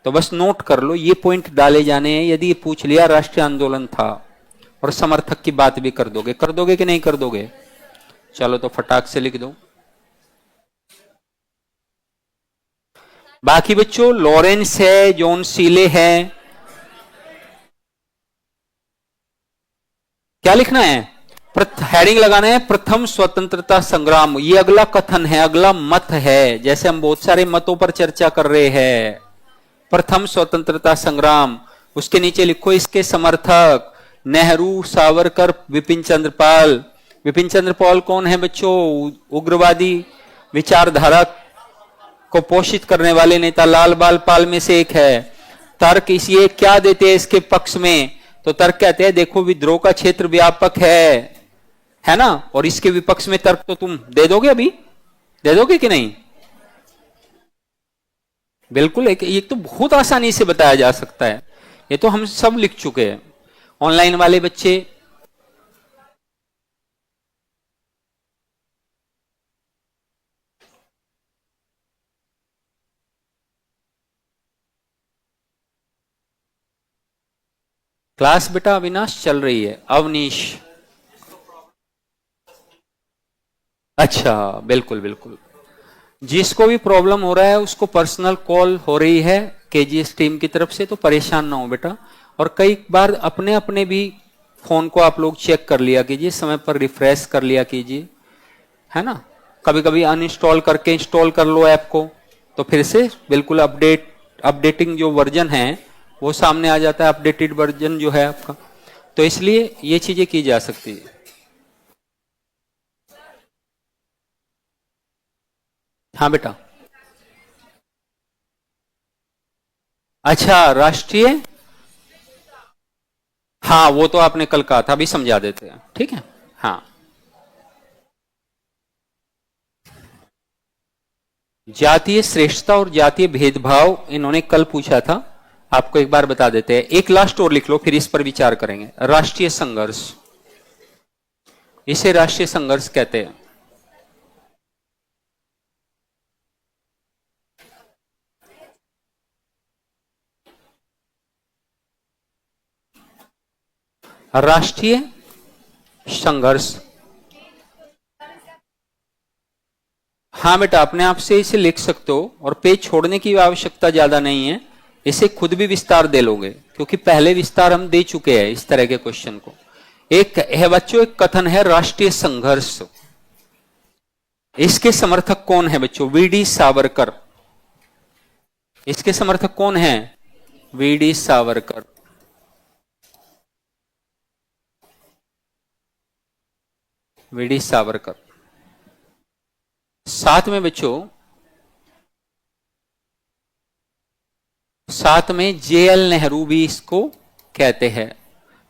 तो बस नोट कर लो, ये पॉइंट डाले जाने हैं। यदि ये पूछ लिया राष्ट्रीय आंदोलन था, और समर्थक की बात भी कर दोगे कि नहीं कर दोगे? चलो तो फटाक से लिख दो। बाकी बच्चों लॉरेंस है, जॉन सीले है, क्या लिखना है? हेडिंग लगाना है प्रथम स्वतंत्रता संग्राम। ये अगला कथन है, अगला मत है। जैसे हम बहुत सारे मतों पर चर्चा कर रहे हैं, प्रथम स्वतंत्रता संग्राम, उसके नीचे लिखो इसके समर्थक नेहरू, सावरकर, विपिन चंद्र पाल। विपिन चंद्र पाल कौन है बच्चों? उग्रवादी विचारधारा को पोषित करने वाले नेता लाल बाल पाल में से एक है। तर्क इसी क्या देते हैं इसके पक्ष में? तो तर्क कहते हैं देखो विद्रोह का क्षेत्र व्यापक है ना। और इसके विपक्ष में तर्क तो तुम दे दोगे, अभी दे दोगे कि नहीं? बिल्कुल, एक तो बहुत आसानी से बताया जा सकता है। ये तो हम सब लिख चुके हैं। ऑनलाइन वाले बच्चे क्लास बेटा अविनाश चल रही है, अवनीश। अच्छा, बिल्कुल बिल्कुल। जिसको भी प्रॉब्लम हो रहा है उसको पर्सनल कॉल हो रही है केजीएस टीम की तरफ से, तो परेशान ना हो बेटा। और कई बार अपने अपने भी फोन को आप लोग चेक कर लिया कीजिए, समय पर रिफ्रेश कर लिया कीजिए, है ना। कभी कभी अनइंस्टॉल करके इंस्टॉल कर लो ऐप को, तो फिर से बिल्कुल अपडेटिंग जो वर्जन है वो सामने आ जाता है, अपडेटेड वर्जन जो है आपका। तो इसलिए ये चीजें की जा सकती है। हाँ बेटा। अच्छा, राष्ट्रीय, हाँ वो तो आपने कल कहा था, अभी समझा देते हैं, ठीक है। हाँ, जातीय श्रेष्ठता और जातीय भेदभाव इन्होंने कल पूछा था, आपको एक बार बता देते हैं। एक लास्ट और लिख लो, फिर इस पर विचार करेंगे। राष्ट्रीय संघर्ष, इसे राष्ट्रीय संघर्ष कहते हैं। राष्ट्रीय संघर्ष, हाँ बेटा अपने आप से इसे लिख सकते हो, और पेज छोड़ने की आवश्यकता ज्यादा नहीं है। इसे खुद भी विस्तार दे लोगे, क्योंकि पहले विस्तार हम दे चुके हैं इस तरह के क्वेश्चन को। एक है बच्चों, एक कथन है राष्ट्रीय संघर्ष। इसके समर्थक कौन है बच्चों? वीडी सावरकर। इसके समर्थक कौन है? वीडी सावरकर। वीडी सावरकर। साथ में बच्चों, साथ में जेएल नेहरू भी इसको कहते हैं।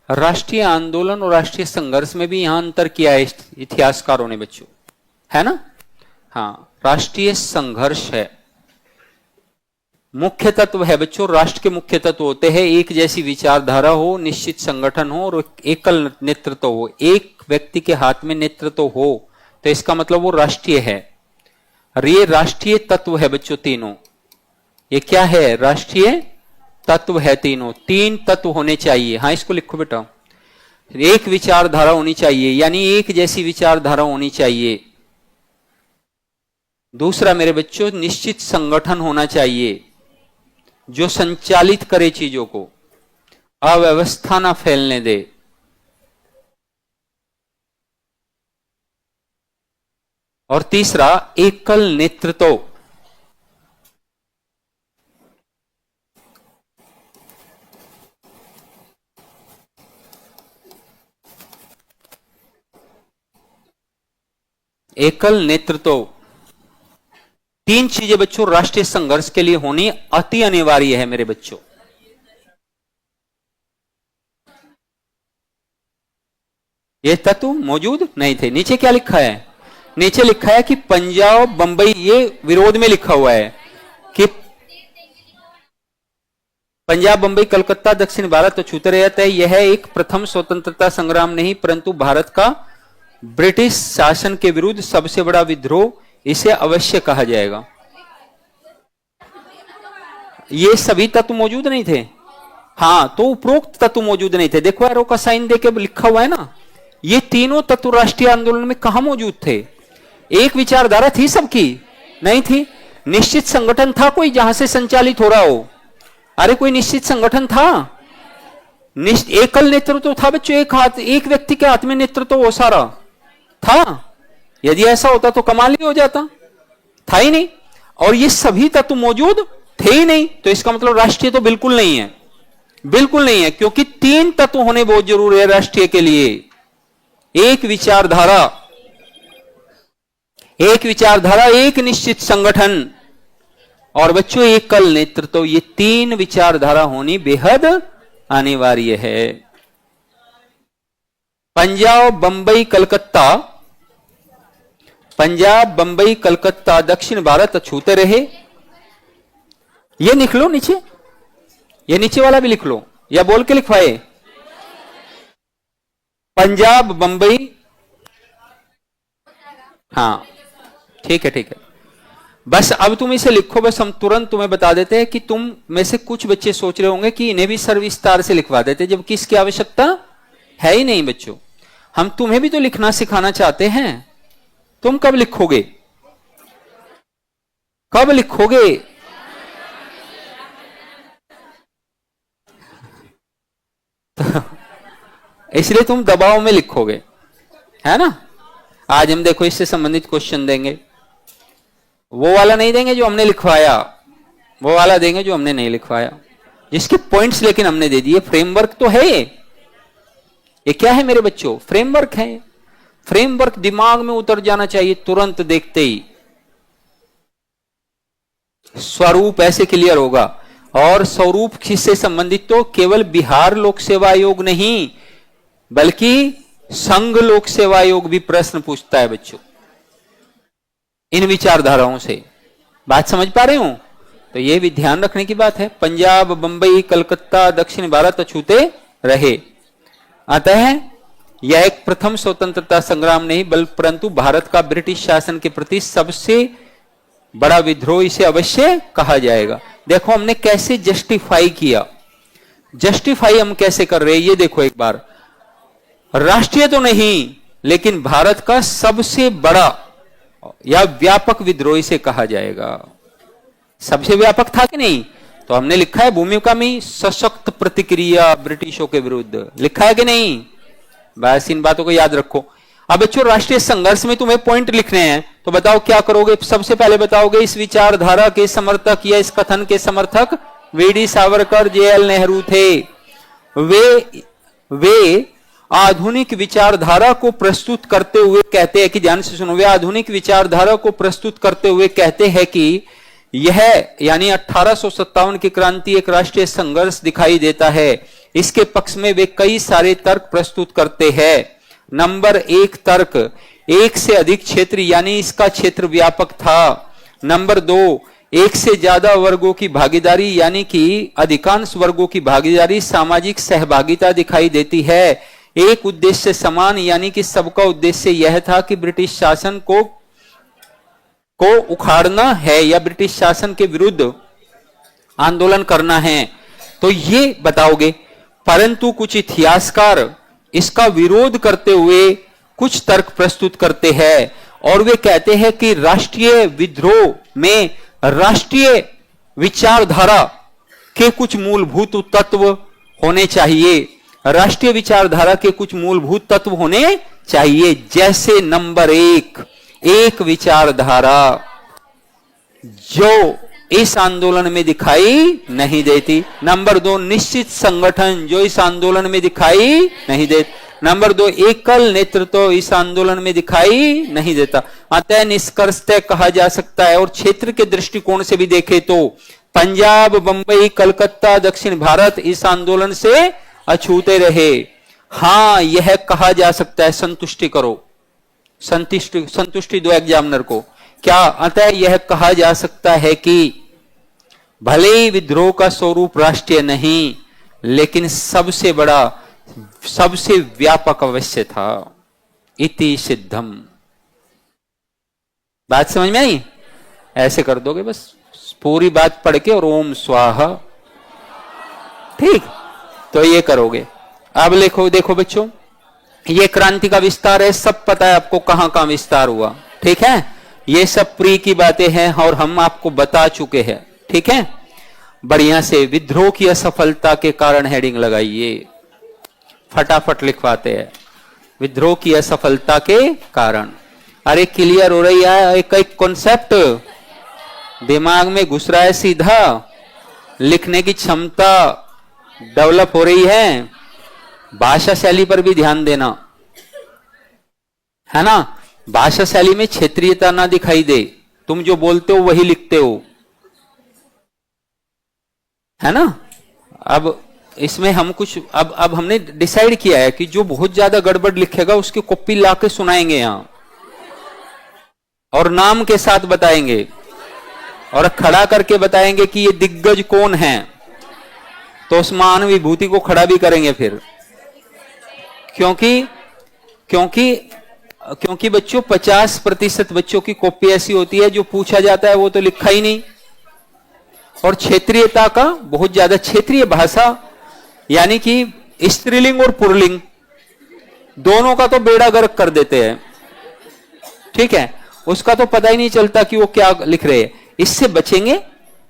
राष्ट्रीय आंदोलन और राष्ट्रीय संघर्ष में भी यहां अंतर किया है इतिहासकारों ने बच्चों, है ना। हाँ, राष्ट्रीय संघर्ष है। मुख्य तत्व है बच्चों, राष्ट्र के मुख्य तत्व होते हैं एक जैसी विचारधारा हो, निश्चित संगठन हो और एकल नेतृत्व हो। एक व्यक्ति के हाथ में नेतृत्व हो तो इसका मतलब वो राष्ट्रीय है। और ये राष्ट्रीय तत्व है बच्चों तीनों। ये क्या है? राष्ट्रीय तत्व है तीनों। तीन तत्व होने चाहिए। हाँ, इसको लिखो बेटा। एक विचारधारा होनी चाहिए, यानी एक जैसी विचारधारा होनी चाहिए। दूसरा मेरे बच्चों, निश्चित संगठन होना चाहिए जो संचालित करे चीजों को, अव्यवस्था ना फैलने दे। और तीसरा, एकल नेतृत्व। एकल नेतृत्व। तीन चीजें बच्चों राष्ट्रीय संघर्ष के लिए होनी अति अनिवार्य है मेरे बच्चों। ये तत्व मौजूद नहीं थे। नीचे क्या लिखा है? नीचे लिखा है कि पंजाब बंबई, ये विरोध में लिखा हुआ है कि पंजाब बंबई कलकत्ता दक्षिण भारत अछूते रहता है। यह एक प्रथम स्वतंत्रता संग्राम नहीं परंतु भारत का ब्रिटिश शासन के विरुद्ध सबसे बड़ा विद्रोह, इसे अवश्य कहा जाएगा। ये सभी तत्व मौजूद नहीं थे। हाँ, तो उपरोक्त तत्व मौजूद नहीं थे। देखो एरो का साइन देके लिखा हुआ है ना, ये तीनों तत्व राष्ट्रीय आंदोलन में कहां मौजूद थे? एक विचारधारा थी सबकी? नहीं थी। निश्चित संगठन था कोई जहां से संचालित हो रहा हो? अरे कोई निश्चित संगठन था? एकल नेतृत्व था बच्चों, एक व्यक्ति के हाथ में नेतृत्व वो सारा था? यदि ऐसा होता तो कमाल ही हो जाता। था ही नहीं। और ये सभी तत्व मौजूद थे ही नहीं, तो इसका मतलब राष्ट्रीय तो बिल्कुल नहीं है, बिल्कुल नहीं है, क्योंकि तीन तत्व होने बहुत जरूरी है राष्ट्रीय के लिए। एक विचारधारा, एक निश्चित संगठन और बच्चों एकल नेतृत्व, ये तीन विचारधारा होनी बेहद अनिवार्य है। पंजाब बंबई कलकत्ता दक्षिण भारत अछूते रहे। ये लिख लो नीचे, ये नीचे वाला भी लिख लो या बोल के लिखवाए। पंजाब बंबई, हाँ ठीक है, ठीक है। बस अब तुम इसे लिखो, बस हम तुरंत तुम्हें बता देते हैं कि तुम में से कुछ बच्चे सोच रहे होंगे कि इन्हें भी सविस्तार से लिखवा देते, जबकि इसकी आवश्यकता है ही नहीं बच्चों। हम तुम्हें भी तो लिखना सिखाना चाहते हैं। तुम कब लिखोगे? कब लिखोगे? इसलिए तुम दबाव में लिखोगे, है ना। आज हम देखो इससे संबंधित क्वेश्चन देंगे, वो वाला नहीं देंगे जो हमने लिखवाया, वो वाला देंगे जो हमने नहीं लिखवाया, जिसके पॉइंट्स लेकिन हमने दे दिए। फ्रेमवर्क तो है ये क्या है मेरे बच्चों? फ्रेमवर्क है। फ्रेमवर्क दिमाग में उतर जाना चाहिए तुरंत देखते ही। स्वरूप ऐसे क्लियर होगा। और स्वरूप से संबंधित तो केवल बिहार लोक सेवा आयोग नहीं बल्कि संघ लोक सेवा आयोग भी प्रश्न पूछता है बच्चों इन विचारधाराओं से। बात समझ पा रहे हो? तो ये भी ध्यान रखने की बात है। पंजाब बंबई कलकत्ता दक्षिण भारत अछूते रहे। अतः यह एक प्रथम स्वतंत्रता संग्राम नहीं परंतु भारत का ब्रिटिश शासन के प्रति सबसे बड़ा विद्रोह, इसे अवश्य कहा जाएगा। देखो हमने कैसे जस्टिफाई किया। जस्टिफाई हम कैसे कर रहे हैं ये देखो एक बार। राष्ट्रीय तो नहीं लेकिन भारत का सबसे बड़ा या व्यापक विद्रोह इसे कहा जाएगा। सबसे व्यापक था कि नहीं? तो हमने लिखा है भूमिका में सशक्त प्रतिक्रिया ब्रिटिशों के विरुद्ध, लिखा है कि नहीं? बस इन बातों को याद रखो। अब बच्चों राष्ट्रीय संघर्ष में तुम्हें पॉइंट लिखने हैं, तो बताओ क्या करोगे? सबसे पहले बताओगे इस विचारधारा के समर्थक या इस कथन के समर्थक वीडी सावरकर, जेएल नेहरू थे। वे आधुनिक विचारधारा को प्रस्तुत करते हुए कहते हैं कि, ध्यान से सुनो, वे आधुनिक विचारधारा को प्रस्तुत करते हुए कहते हैं कि यह यानी 1857 की क्रांति एक राष्ट्रीय संघर्ष दिखाई देता है। इसके पक्ष में वे कई सारे तर्क प्रस्तुत करते हैं। नंबर एक तर्क, एक से अधिक क्षेत्र यानी इसका क्षेत्र व्यापक था। नंबर दो, एक से ज्यादा वर्गों की भागीदारी यानी कि अधिकांश वर्गों की भागीदारी, सामाजिक सहभागिता दिखाई देती है। एक उद्देश्य समान यानी कि सबका उद्देश्य यह था कि ब्रिटिश शासन को उखाड़ना है या ब्रिटिश शासन के विरुद्ध आंदोलन करना है। तो ये बताओगे। परंतु कुछ इतिहासकार इसका विरोध करते हुए कुछ तर्क प्रस्तुत करते हैं और वे कहते हैं कि राष्ट्रीय विद्रोह में राष्ट्रीय विचारधारा के कुछ मूलभूत तत्व होने चाहिए। राष्ट्रीय विचारधारा के कुछ मूलभूत तत्व होने चाहिए, जैसे नंबर एक विचारधारा जो इस आंदोलन में दिखाई नहीं देती। नंबर दो, निश्चित संगठन जो इस आंदोलन में दिखाई नहीं देता। नंबर दो, एकल नेतृत्व इस आंदोलन में दिखाई नहीं देता। अतः निष्कर्षतः कहा जा सकता है, और क्षेत्र के दृष्टिकोण से भी देखे तो पंजाब बंबई कलकत्ता दक्षिण भारत इस आंदोलन से अछूते रहे। हाँ, यह कहा जा सकता है, संतुष्टि करो, संतुष्टि दो एग्जामिनर को। क्या अतः यह कहा जा सकता है कि भले ही विद्रोह का स्वरूप राष्ट्रीय नहीं, लेकिन सबसे बड़ा, सबसे व्यापक अवश्य था। इति सिद्धम। बात समझ में आई? ऐसे कर दोगे बस, पूरी बात पढ़ के और ओम स्वाहा, ठीक, तो ये करोगे। अब लिखो, देखो बच्चों, ये क्रांति का विस्तार है, सब पता है आपको कहां कहां विस्तार हुआ, ठीक है। ये सब प्री की बातें हैं और हम आपको बता चुके हैं, ठीक है। बढ़िया से विद्रोह की असफलता के कारण हेडिंग लगाइए, फटाफट लिखवाते हैं, विद्रोह की असफलता के कारण। अरे क्लियर हो रही है, एक एक कॉन्सेप्ट दिमाग में घुस रहा है, सीधा लिखने की क्षमता डेवलप हो रही है। भाषा शैली पर भी ध्यान देना, है ना। भाषा शैली में क्षेत्रीयता ना दिखाई दे, तुम जो बोलते हो वही लिखते हो, है ना। अब इसमें हम कुछ, अब हमने डिसाइड किया है कि जो बहुत ज्यादा गड़बड़ लिखेगा उसकी कॉपी लाके सुनाएंगे यहां, और नाम के साथ बताएंगे, और खड़ा करके बताएंगे कि ये दिग्गज कौन है, तो उस मान विभूति को खड़ा भी करेंगे फिर। क्योंकि क्योंकि क्योंकि बच्चों 50% बच्चों की कॉपी ऐसी होती है जो पूछा जाता है वो तो लिखा ही नहीं। और क्षेत्रीयता का बहुत ज्यादा, क्षेत्रीय भाषा यानी कि स्त्रीलिंग और पुल्लिंग दोनों का तो बेड़ा गर्क कर देते हैं, ठीक है। उसका तो पता ही नहीं चलता कि वो क्या लिख रहे हैं। इससे बचेंगे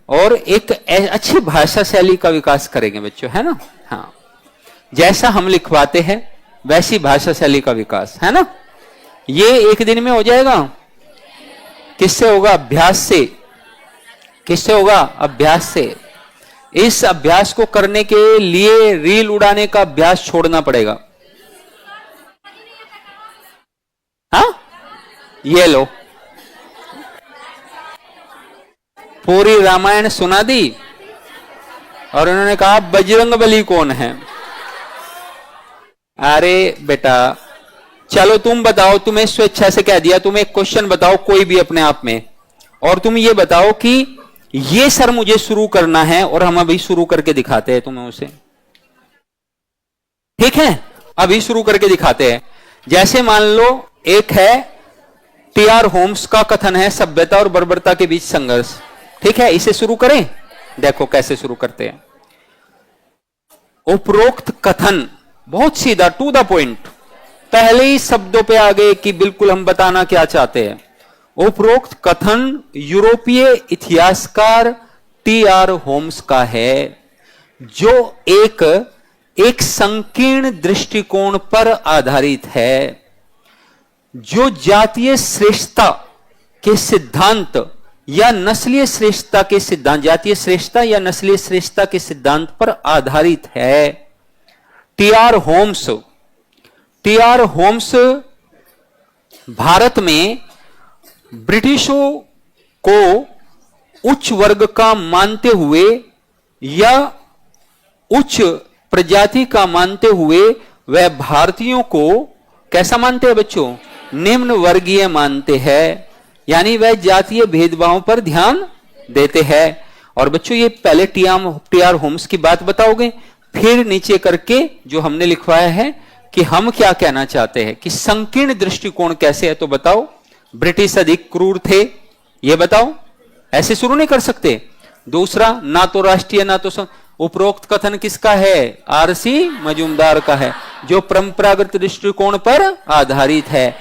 और एक अच्छी भाषा शैली का विकास करेंगे बच्चों, है ना। हाँ, जैसा हम लिखवाते हैं वैसी भाषा शैली का विकास, है ना। ये एक दिन में हो जाएगा, किससे होगा? अभ्यास से। किससे होगा? अभ्यास से। इस अभ्यास को करने के लिए रील उड़ाने का अभ्यास छोड़ना पड़ेगा। हाँ, ये लो, पूरी रामायण सुना दी और उन्होंने कहा बजरंगबली कौन है। अरे बेटा चलो तुम बताओ, तुम्हें स्वेच्छा से कह दिया, तुम एक क्वेश्चन बताओ कोई भी अपने आप में, और तुम ये बताओ कि ये सर मुझे शुरू करना है, और हम अभी शुरू करके दिखाते हैं तुम्हें उसे, ठीक है। अभी शुरू करके दिखाते हैं। जैसे मान लो एक है टी.आर. होम्स का कथन है, सभ्यता और बर्बरता के बीच संघर्ष, ठीक है। इसे शुरू करें, देखो कैसे शुरू करते हैं। उपरोक्त कथन बहुत सीधा, टू द पॉइंट, पहले ही शब्दों पे आ गए कि बिल्कुल हम बताना क्या चाहते हैं। उपरोक्त कथन यूरोपीय इतिहासकार टी.आर. होम्स का है, जो एक संकीर्ण दृष्टिकोण पर आधारित है, जो जातीय श्रेष्ठता के सिद्धांत या नस्लीय श्रेष्ठता के सिद्धांत, जातीय श्रेष्ठता या नस्लीय श्रेष्ठता के सिद्धांत पर आधारित है। टी.आर. होम्स भारत में ब्रिटिशों को उच्च वर्ग का मानते हुए या उच्च प्रजाति का मानते हुए वह भारतीयों को कैसा मानते हैं बच्चों? निम्न वर्गीय मानते हैं, यानी वह जातीय भेदभाव पर ध्यान देते हैं। और बच्चों ये पहले टी.आर. होम्स की बात बताओगे, फिर नीचे करके जो हमने लिखवाया है कि हम क्या कहना चाहते हैं, कि संकीर्ण दृष्टिकोण कैसे है, तो बताओ। ब्रिटिश अधिक क्रूर थे, ये बताओ, ऐसे शुरू नहीं कर सकते। दूसरा, ना तो राष्ट्रीय ना तो उपरोक्त कथन किसका है? आर.सी. मजूमदार का है, जो परंपरागत दृष्टिकोण पर आधारित है।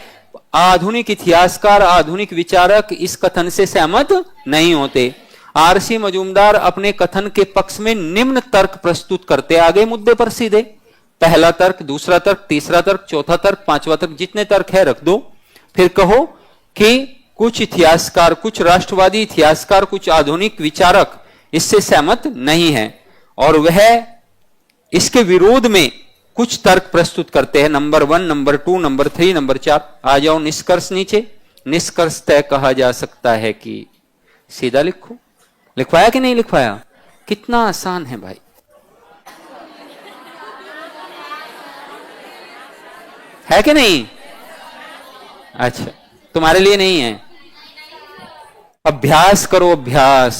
आधुनिक इतिहासकार, आधुनिक विचारक इस कथन से सहमत नहीं होते। आर.सी. मजूमदार अपने कथन के पक्ष में निम्न तर्क प्रस्तुत करते, आगे मुद्दे पर सीधे, पहला तर्क, दूसरा तर्क, तीसरा तर्क, चौथा तर्क, पांचवा तर्क, जितने तर्क है रख दो। फिर कहो कि कुछ इतिहासकार, कुछ राष्ट्रवादी इतिहासकार, कुछ आधुनिक विचारक इससे सहमत नहीं है, और वह इसके विरोध में कुछ तर्क प्रस्तुत करते हैं, नंबर 1, नंबर 2, नंबर 3, नंबर 4। आ जाओ निष्कर्ष नीचे। निष्कर्ष तय कहा जा सकता है कि, सीधा लिखो, लिखवाया कि नहीं लिखवाया? कितना आसान है भाई। है कि नहीं? अच्छा, तुम्हारे लिए नहीं है। अभ्यास करो, अभ्यास।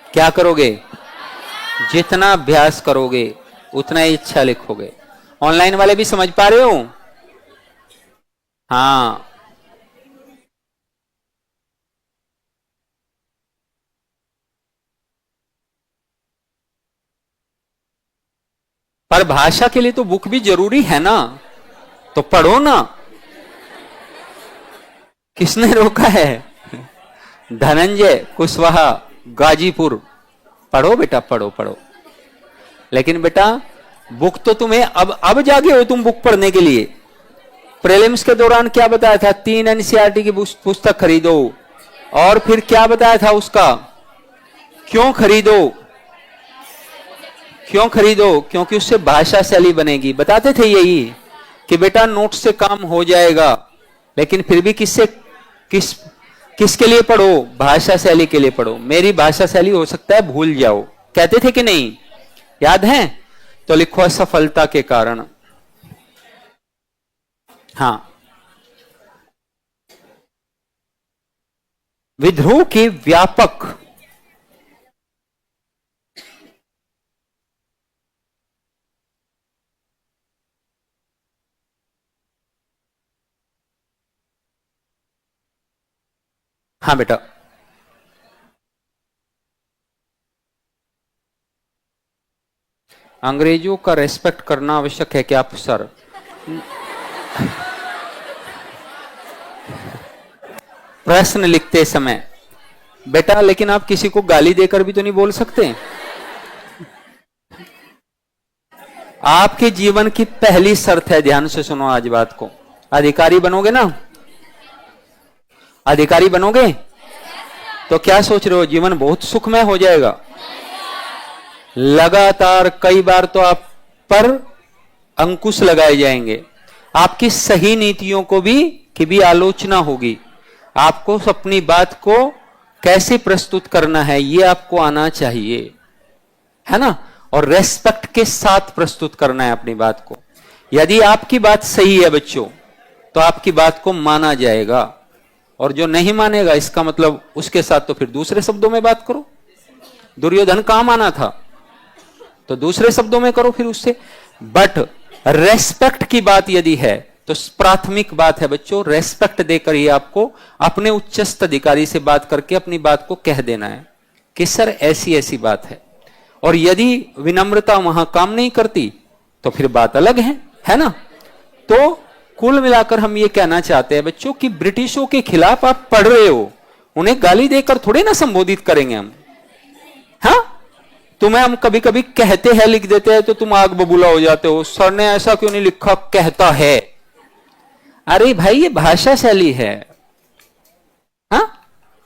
क्या करोगे? जितना अभ्यास करोगे उतना ही अच्छा लिखोगे। ऑनलाइन वाले भी समझ पा रहे हो? हाँ। पर भाषा के लिए तो बुक भी जरूरी है ना, तो पढ़ो ना। किसने रोका है? धनंजय कुशवाहा, गाजीपुर। पढ़ो बेटा, पढ़ो पढ़ो। लेकिन बेटा बुक तो तुम्हें अब जागे हो तुम बुक पढ़ने के लिए। प्रीलिम्स के दौरान क्या बताया था? 3 एनसीईआरटी की पुस्तक खरीदो। और फिर क्या बताया था उसका? क्यों खरीदो? क्यों खरीदो? क्योंकि उससे भाषा शैली बनेगी। बताते थे यही कि बेटा नोट से काम हो जाएगा, लेकिन फिर भी किसके लिए पढ़ो? भाषा शैली के लिए पढ़ो। मेरी भाषा शैली हो सकता है भूल जाओ, कहते थे कि नहीं? याद है? तो लिखो असफलता के कारण। हाँ, विद्रोह के व्यापक हाँ बेटा, अंग्रेजों का रेस्पेक्ट करना आवश्यक है क्या आप सर? प्रश्न लिखते समय बेटा, लेकिन आप किसी को गाली देकर भी तो नहीं बोल सकते। आपके जीवन की पहली शर्त है, ध्यान से सुनो आज बात को, अधिकारी बनोगे ना? अधिकारी बनोगे तो क्या सोच रहे हो? जीवन बहुत सुखमय हो जाएगा। लगातार कई बार तो आप पर अंकुश लगाए जाएंगे। आपकी सही नीतियों को भी की भी आलोचना होगी। आपको अपनी बात को कैसे प्रस्तुत करना है ये आपको आना चाहिए, है ना? और रेस्पेक्ट के साथ प्रस्तुत करना है अपनी बात को। यदि आपकी बात सही है बच्चों, तो आपकी बात को माना जाएगा, और जो नहीं मानेगा इसका मतलब उसके साथ तो फिर दूसरे शब्दों में बात करो। दुर्योधन कहां माना था? तो दूसरे शब्दों में करो फिर उससे। बट रेस्पेक्ट की बात यदि है तो प्राथमिक बात है बच्चों, रेस्पेक्ट देकर ही आपको अपने उच्चस्थ अधिकारी से बात करके अपनी बात को कह देना है कि सर ऐसी ऐसी बात है। और यदि विनम्रता वहां काम नहीं करती तो फिर बात अलग है ना? तो कुल मिलाकर हम ये कहना चाहते हैं बच्चों कि ब्रिटिशों के खिलाफ आप पढ़ रहे हो, उन्हें गाली देकर थोड़े ना संबोधित करेंगे हम। हाँ, तुम्हें हम कभी कभी कहते हैं लिख देते हैं तो तुम आग बबूला हो जाते हो, सर ने ऐसा क्यों नहीं लिखा, कहता है। अरे भाई ये भाषा शैली है। हाँ,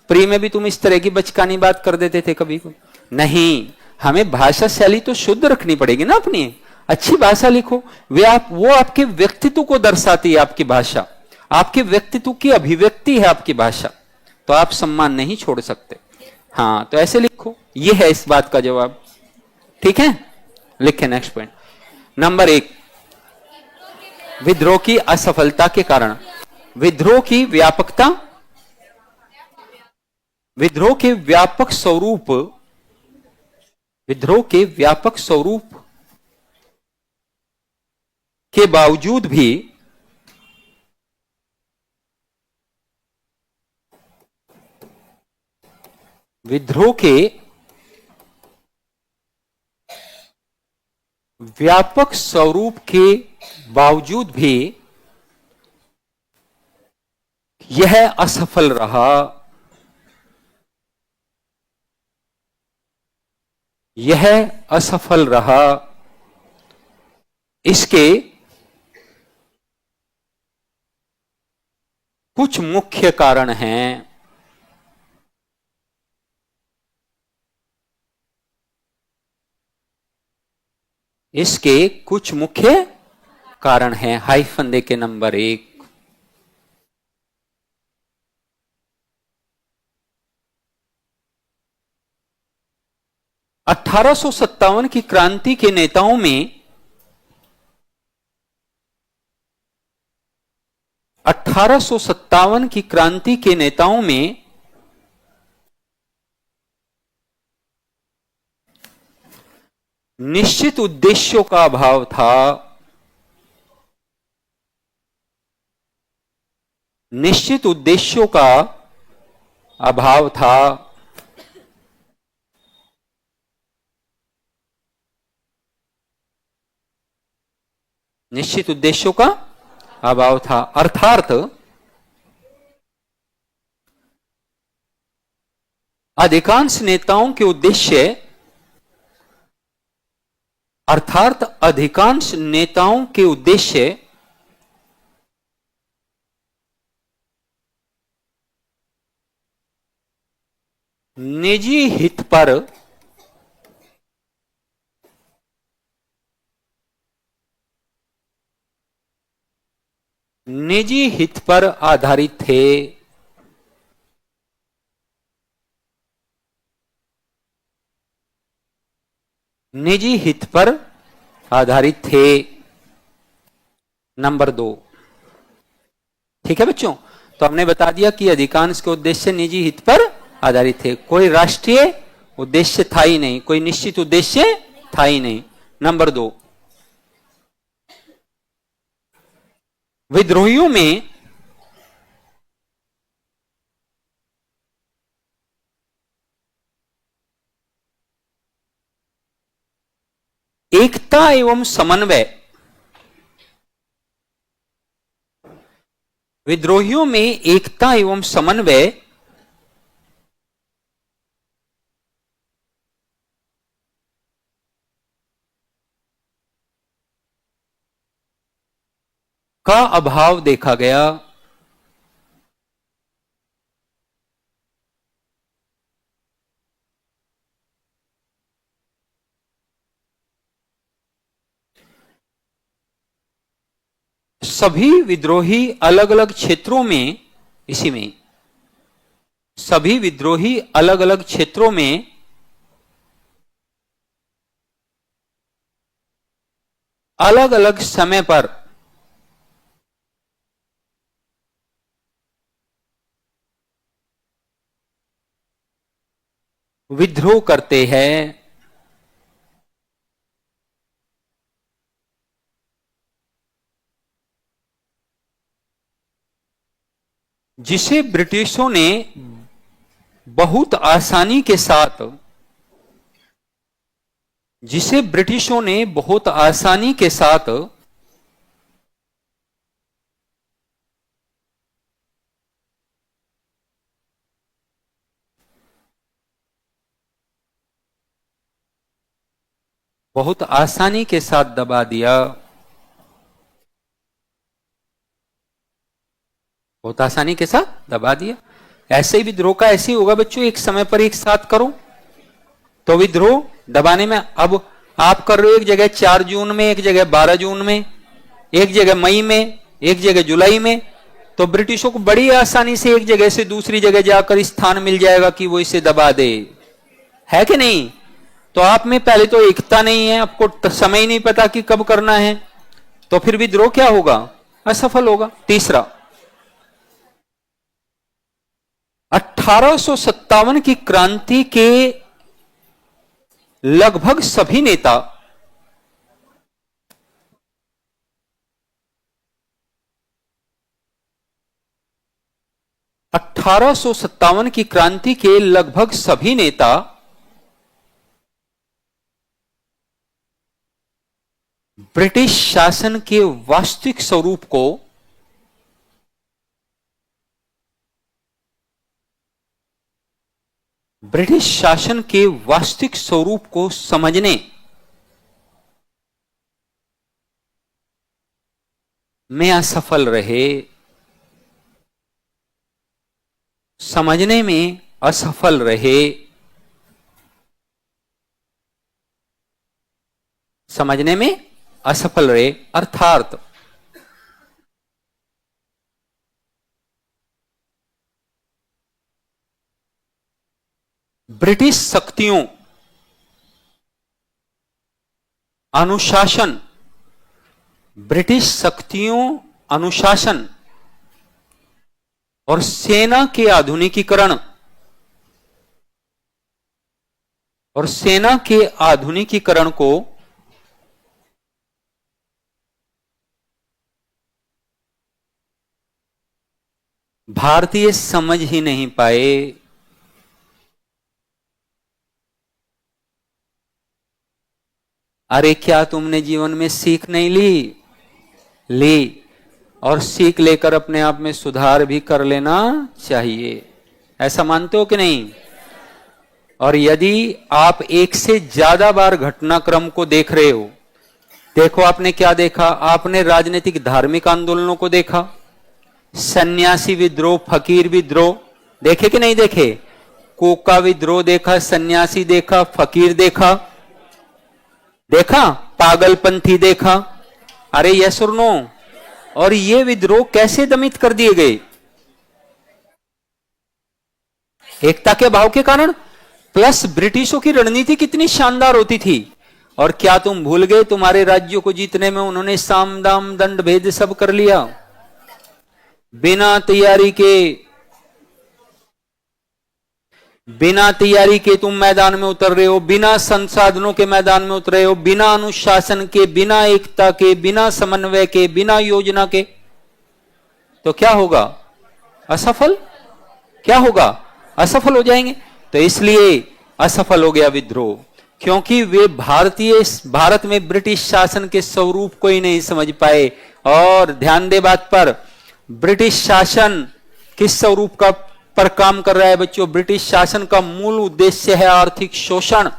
प्री में भी तुम इस तरह की बचकानी बात कर देते थे कभी को नहीं। हमें भाषा शैली तो शुद्ध रखनी पड़ेगी ना अपनी। अच्छी भाषा लिखो। वो आपके व्यक्तित्व को दर्शाती है। आपकी भाषा आपके व्यक्तित्व की अभिव्यक्ति है आपकी भाषा, तो आप सम्मान नहीं छोड़ सकते। हाँ, तो ऐसे लिखो। ये है इस बात का जवाब। ठीक है, लिखे नेक्स्ट पॉइंट। नंबर 1, विद्रोह की असफलता के कारण। विद्रोह की व्यापकता, विद्रोह के व्यापक स्वरूप, विद्रोह के व्यापक स्वरूप के बावजूद भी विद्रोह के व्यापक स्वरूप के बावजूद भी यह असफल रहा। यह असफल रहा। इसके कुछ मुख्य कारण हैं। इसके कुछ मुख्य कारण हैं। हाइफन दे के नंबर 1। अठारह की क्रांति के नेताओं में 1857 की क्रांति के नेताओं में निश्चित उद्देश्यों का अभाव था। निश्चित उद्देश्यों का अभाव था। निश्चित उद्देश्यों का अभाव था, अर्थात अधिकांश नेताओं के उद्देश्य निजी हित पर आधारित थे। निजी हित पर आधारित थे। नंबर 2, ठीक है बच्चों। तो हमने बता दिया कि अधिकांश के उद्देश्य निजी हित पर आधारित थे, कोई राष्ट्रीय उद्देश्य था ही नहीं, कोई निश्चित उद्देश्य था ही नहीं। नंबर 2, विद्रोहियों में एकता एवं समन्वय, विद्रोहियों में एकता एवं समन्वय का अभाव देखा गया। सभी विद्रोही अलग अलग क्षेत्रों में, इसी में सभी विद्रोही अलग अलग क्षेत्रों में अलग अलग समय पर विद्रोह करते हैं। जिसे ब्रिटिशों ने बहुत आसानी के साथ दबा दिया। बहुत आसानी के साथ दबा दिया। ऐसे ही विद्रोह का ऐसे ही होगा बच्चों, एक समय पर एक साथ करो तो विद्रोह दबाने में, अब आप कर रहे हो एक जगह 4 जून में, एक जगह 12 जून में, एक जगह मई में, एक जगह जुलाई में, तो ब्रिटिशों को बड़ी आसानी से एक जगह से दूसरी जगह जाकर स्थान मिल जाएगा कि वो इसे दबा दे, है कि नहीं। तो आप में पहले तो एकता नहीं है, आपको समय ही नहीं पता कि कब करना है, तो फिर विद्रोह क्या होगा, असफल होगा। तीसरा, 1857 की क्रांति के लगभग सभी नेता 1857 की क्रांति के लगभग सभी नेता ब्रिटिश शासन के वास्तविक स्वरूप को समझने में असफल रहे। समझने में असफल रहे। समझने में असफल रहे, अर्थात ब्रिटिश शक्तियों अनुशासन और सेना के आधुनिकीकरण को भारतीय समझ ही नहीं पाए। अरे क्या तुमने जीवन में सीख नहीं ली और सीख लेकर अपने आप में सुधार भी कर लेना चाहिए। ऐसा मानते हो कि नहीं? और यदि आप एक से ज्यादा बार घटनाक्रम को देख रहे हो, देखो आपने क्या देखा? आपने राजनीतिक धार्मिक आंदोलनों को देखा, सन्यासी विद्रोह, फकीर विद्रोह देखे कि नहीं देखे? कोका विद्रोह देखा, सन्यासी देखा, फकीर देखा, पागलपंथी देखा। अरे यस और नो? और ये विद्रोह कैसे दमित कर दिए गए? एकता के भाव के कारण, प्लस ब्रिटिशों की रणनीति कितनी शानदार होती थी। और क्या तुम भूल गए तुम्हारे राज्यों को जीतने में उन्होंने साम दाम दंड भेद सब कर लिया? बिना तैयारी के तुम मैदान में उतर रहे हो, बिना संसाधनों के मैदान में उतर रहे हो, बिना अनुशासन के, बिना एकता के, बिना समन्वय के, बिना योजना के, तो क्या होगा? असफल। क्या होगा? असफल हो जाएंगे। तो इसलिए असफल हो गया विद्रोह, क्योंकि वे भारत में ब्रिटिश शासन के स्वरूप को ही नहीं समझ पाए। और ध्यान दे बात पर, ब्रिटिश शासन किस स्वरूप का पर काम कर रहा है बच्चों? ब्रिटिश शासन का मूल उद्देश्य है आर्थिक शोषण।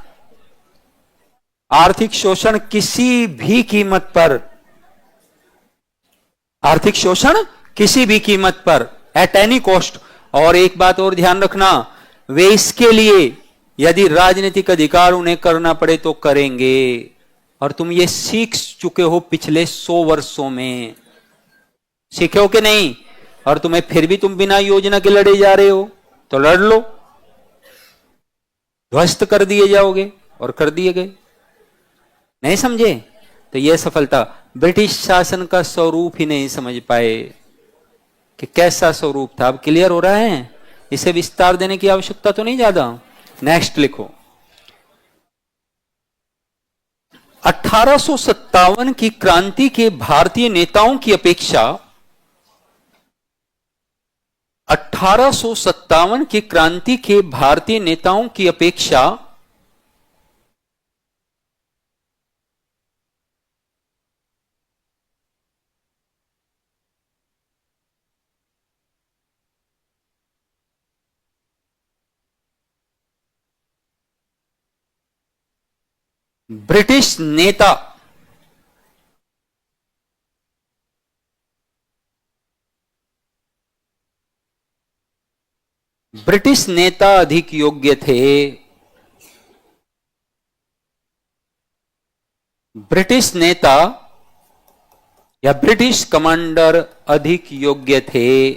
आर्थिक शोषण किसी भी कीमत पर, आर्थिक शोषण किसी भी कीमत पर, एट एनी कॉस्ट। और एक बात और ध्यान रखना, वे इसके लिए यदि राजनीतिक अधिकार उन्हें करना पड़े तो करेंगे। और तुम ये सीख चुके हो पिछले 100 वर्षों में, सीखे हो कि नहीं? और तुम्हें फिर भी तुम बिना योजना के लड़े जा रहे हो, तो लड़ लो, ध्वस्त कर दिए जाओगे। और कर दिए गए। नहीं समझे? तो यह सफलता, ब्रिटिश शासन का स्वरूप ही नहीं समझ पाए कि कैसा स्वरूप था। अब क्लियर हो रहा है? इसे विस्तार देने की आवश्यकता तो नहीं ज्यादा। नेक्स्ट लिखो। 1857 की क्रांति के भारतीय नेताओं की अपेक्षा, 1857 की क्रांति के भारतीय नेताओं की अपेक्षा ब्रिटिश नेता अधिक योग्य थे। ब्रिटिश नेता या ब्रिटिश कमांडर अधिक योग्य थे,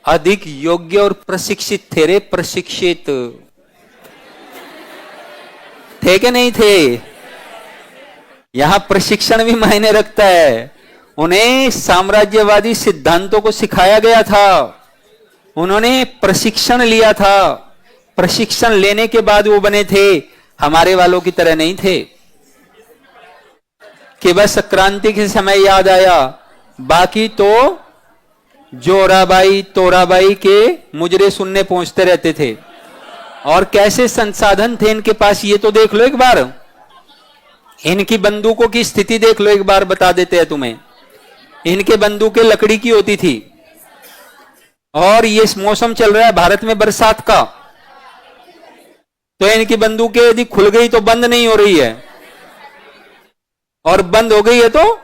अधिक योग्य और प्रशिक्षित थे। रे प्रशिक्षित थे कि नहीं थे? यहां प्रशिक्षण भी मायने रखता है। उन्हें साम्राज्यवादी सिद्धांतों को सिखाया गया था, उन्होंने प्रशिक्षण लिया था। प्रशिक्षण लेने के बाद वो बने थे। हमारे वालों की तरह नहीं थे कि बस क्रांति के समय याद आया, बाकी तो जोराबाई तोराबाई के मुजरे सुनने पहुंचते रहते थे। और कैसे संसाधन थे इनके पास, ये तो देख लो एक बार। इनकी बंदूकों की स्थिति देख लो एक बार, बता देते हैं तुम्हें। इनके बंदूकें लकड़ी की होती थी। और ये मौसम चल रहा है भारत में बरसात का, तो इनकी बंदूकें यदि खुल गई तो बंद नहीं हो रही है, और बंद हो गई है तो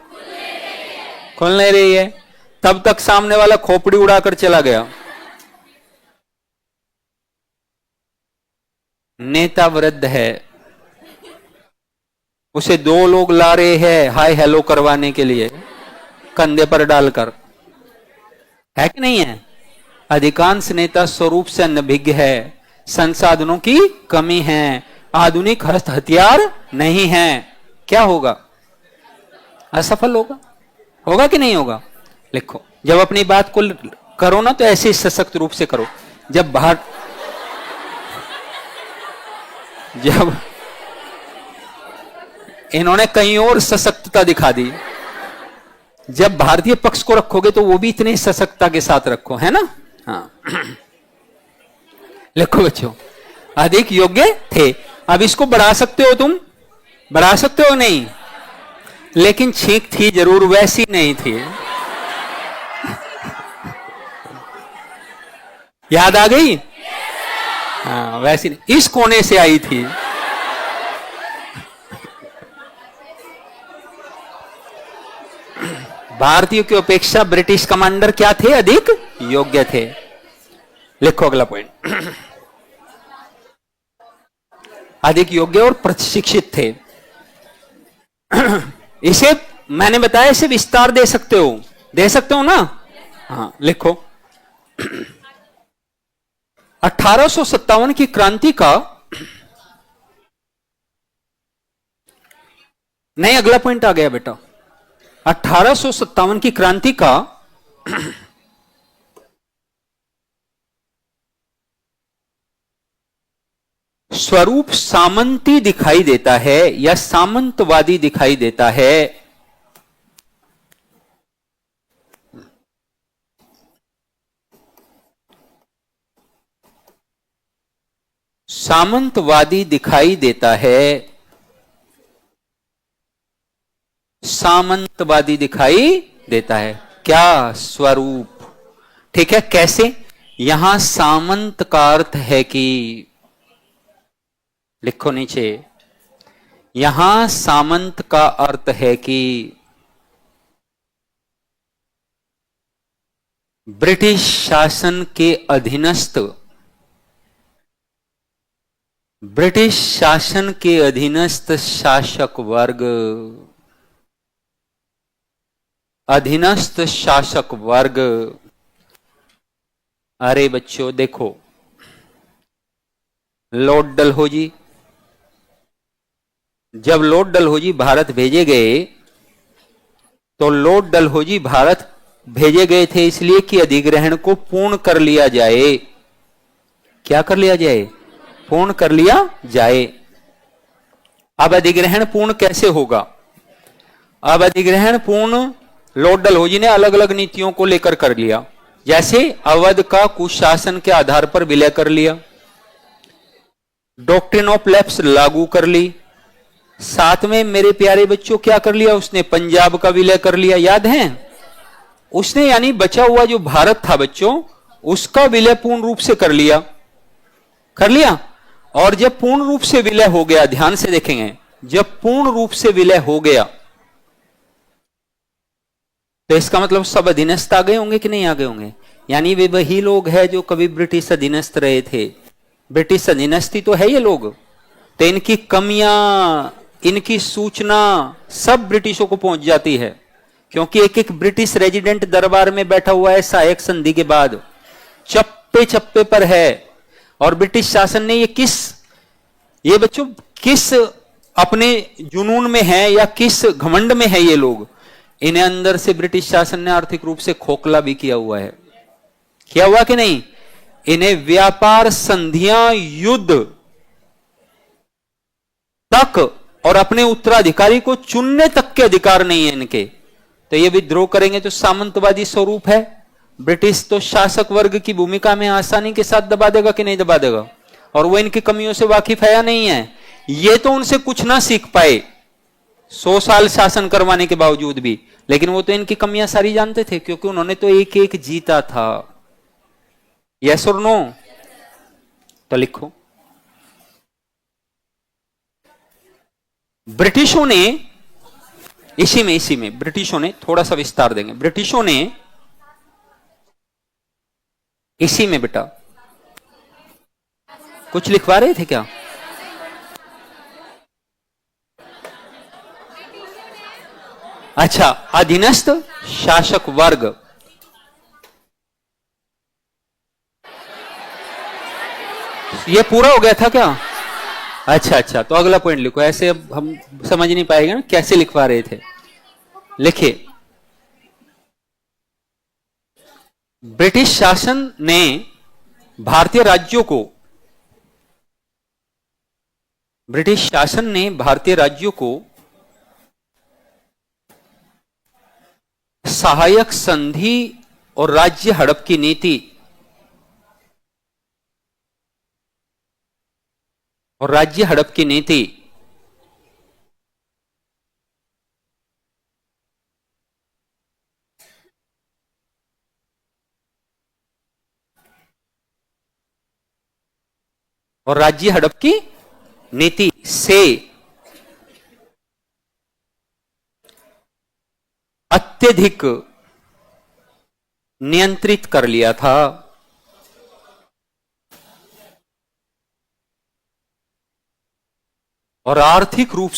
खुल नहीं रही है। तब तक सामने वाला खोपड़ी उड़ाकर चला गया। नेता वृद्ध है, उसे 2 लोग ला रहे हैं हाय हेलो करवाने के लिए, कंधे पर डालकर। है कि नहीं है? अधिकांश नेता स्वरूप से अनभिज्ञ है, संसाधनों की कमी है, आधुनिक हथियार नहीं है। क्या होगा? असफल होगा। होगा कि नहीं होगा? लिखो। जब अपनी बात को करो ना तो ऐसे सशक्त रूप से करो। जब इन्होंने कहीं और सशक्तता दिखा दी, जब भारतीय पक्ष को रखोगे तो वो भी इतने सशक्तता के साथ रखो, है ना। हाँ लिखो बच्चों, अधिक योग्य थे। अब इसको बढ़ा सकते हो, तुम बढ़ा सकते हो नहीं, लेकिन छींक थी जरूर, वैसी नहीं थी। याद आ गई। हाँ वैसी नहीं, इस कोने से आई थी। भारतीयों की अपेक्षा ब्रिटिश कमांडर क्या थे, अधिक योग्य थे। लिखो अगला पॉइंट, अधिक योग्य और प्रशिक्षित थे। इसे मैंने बताया, इसे विस्तार दे सकते हो ना। हाँ लिखो, 1857 की क्रांति का, नहीं अगला पॉइंट आ गया बेटा। 1857 की क्रांति का स्वरूप सामंती दिखाई देता है या सामंतवादी दिखाई देता है। सामंतवादी दिखाई देता है, सामंतवादी दिखाई देता है। क्या स्वरूप, ठीक है। कैसे, यहां सामंत का अर्थ है कि, लिखो नीचे, यहां सामंत का अर्थ है कि ब्रिटिश शासन के अधीनस्थ, ब्रिटिश शासन के अधीनस्थ शासक वर्ग, अधीनस्थ शासक वर्ग। अरे बच्चों देखो, लॉर्ड डलहौजी, जब लॉर्ड डलहौजी भारत भेजे गए, तो लॉर्ड डलहौजी भारत भेजे गए थे इसलिए कि अधिग्रहण को पूर्ण कर लिया जाए। क्या कर लिया जाए, पूर्ण कर लिया जाए। अब अधिग्रहण पूर्ण कैसे होगा, अब अधिग्रहण पूर्ण लॉर्ड डलहौजी ने अलग अलग नीतियों को लेकर कर लिया। जैसे अवध का कुशासन के आधार पर विलय कर लिया, डॉक्ट्रिन ऑफ लैप्स लागू कर ली, साथ में मेरे प्यारे बच्चों क्या कर लिया उसने, पंजाब का विलय कर लिया। याद है उसने, यानी बचा हुआ जो भारत था बच्चों, उसका विलय पूर्ण रूप से कर लिया, कर लिया। और जब पूर्ण रूप से विलय हो गया, ध्यान से देखेंगे, जब पूर्ण रूप से विलय हो गया तो इसका मतलब सब अधीनस्थ आ गए होंगे कि नहीं आ गए होंगे। यानी वे वही लोग हैं जो कभी ब्रिटिश अधीनस्थ रहे थे, ब्रिटिश अधीनस्थी तो है ये लोग। तो इनकी कमियां, इनकी सूचना सब ब्रिटिशों को पहुंच जाती है, क्योंकि एक एक ब्रिटिश रेजिडेंट दरबार में बैठा हुआ है सहायक संधि के बाद, चप्पे चप्पे पर है। और ब्रिटिश शासन ने ये बच्चों किस अपने जुनून में है या किस घमंड में है ये लोग, इन्हें अंदर से ब्रिटिश शासन ने आर्थिक रूप से खोखला भी किया हुआ है। किया हुआ कि नहीं, इन्हें व्यापार संधियां, युद्ध तक और अपने उत्तराधिकारी को चुनने तक के अधिकार नहीं है इनके। तो ये विद्रोह करेंगे तो सामंतवादी स्वरूप है। ब्रिटिश तो शासक वर्ग की भूमिका में आसानी के साथ दबा देगा कि नहीं दबा देगा, और वो इनकी कमियों से वाकिफ है या नहीं है। ये तो उनसे कुछ ना सीख पाए 100 साल शासन करवाने के बावजूद भी, लेकिन वो तो इनकी कमियां सारी जानते थे, क्योंकि उन्होंने तो एक एक जीता था। यस और नो, तो लिखो, ब्रिटिशों ने इसी में ब्रिटिशों ने, थोड़ा सा विस्तार देंगे, ब्रिटिशों ने इसी में बेटा कुछ लिखवा रहे थे क्या, अच्छा, अधीनस्थ शासक वर्ग, ये पूरा हो गया था क्या। अच्छा, तो अगला पॉइंट लिखो, ऐसे अब हम समझ नहीं पाएंगे ना कैसे लिखवा रहे थे। लिखिए, ब्रिटिश शासन ने भारतीय राज्यों को ब्रिटिश शासन ने भारतीय राज्यों को सहायक संधि और राज्य हड़प की नीति और राज्य हड़प की नीति और राज्य हड़प की नीति से अत्यधिक नियंत्रित कर लिया था और आर्थिक रूप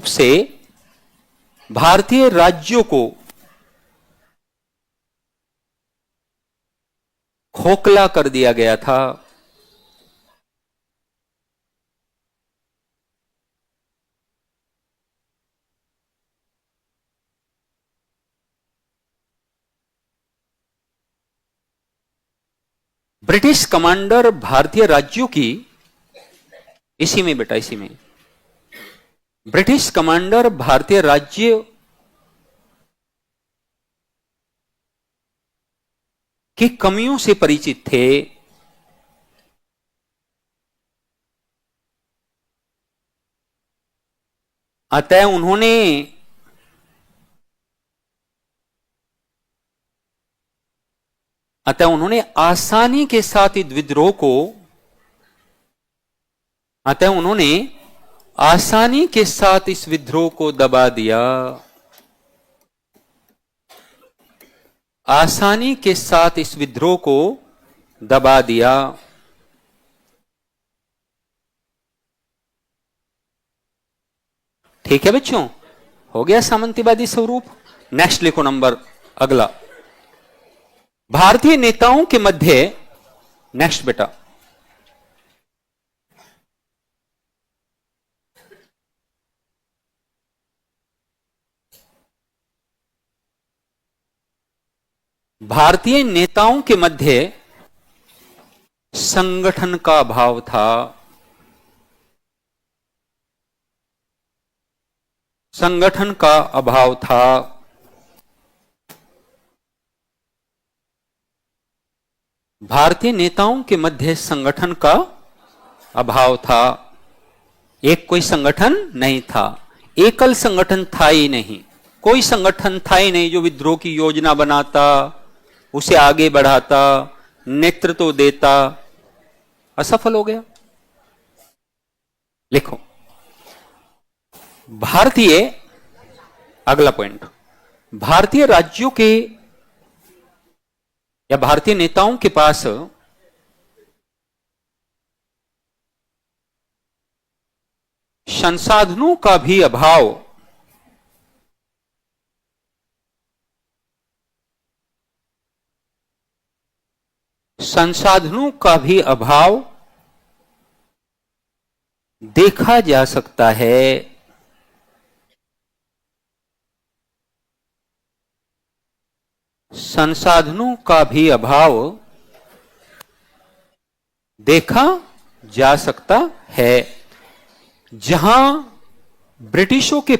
से भारतीय राज्यों को खोखला कर दिया गया था। ब्रिटिश कमांडर भारतीय राज्यों की इसी में ब्रिटिश कमांडर भारतीय राज्य की कमियों से परिचित थे। अतः उन्होंने आसानी के साथ इस विद्रोह को दबा दिया। ठीक है बच्चों, हो गया सामंतवादी स्वरूप। नेक्स्ट लिखो नंबर अगला, भारतीय नेताओं के मध्य, नेक्स्ट बेटा, भारतीय नेताओं के मध्य संगठन का अभाव था। भारतीय नेताओं के मध्य संगठन का अभाव था। एक कोई संगठन नहीं था, एकल संगठन था ही नहीं, कोई संगठन था ही नहीं जो विद्रोह की योजना बनाता, उसे आगे बढ़ाता, नेतृत्व देता। असफल हो गया। लिखो अगला पॉइंट, भारतीय राज्यों के या भारतीय नेताओं के पास संसाधनों का भी अभाव देखा जा सकता है। संसाधनों का भी अभाव देखा जा सकता है। जहां ब्रिटिशों के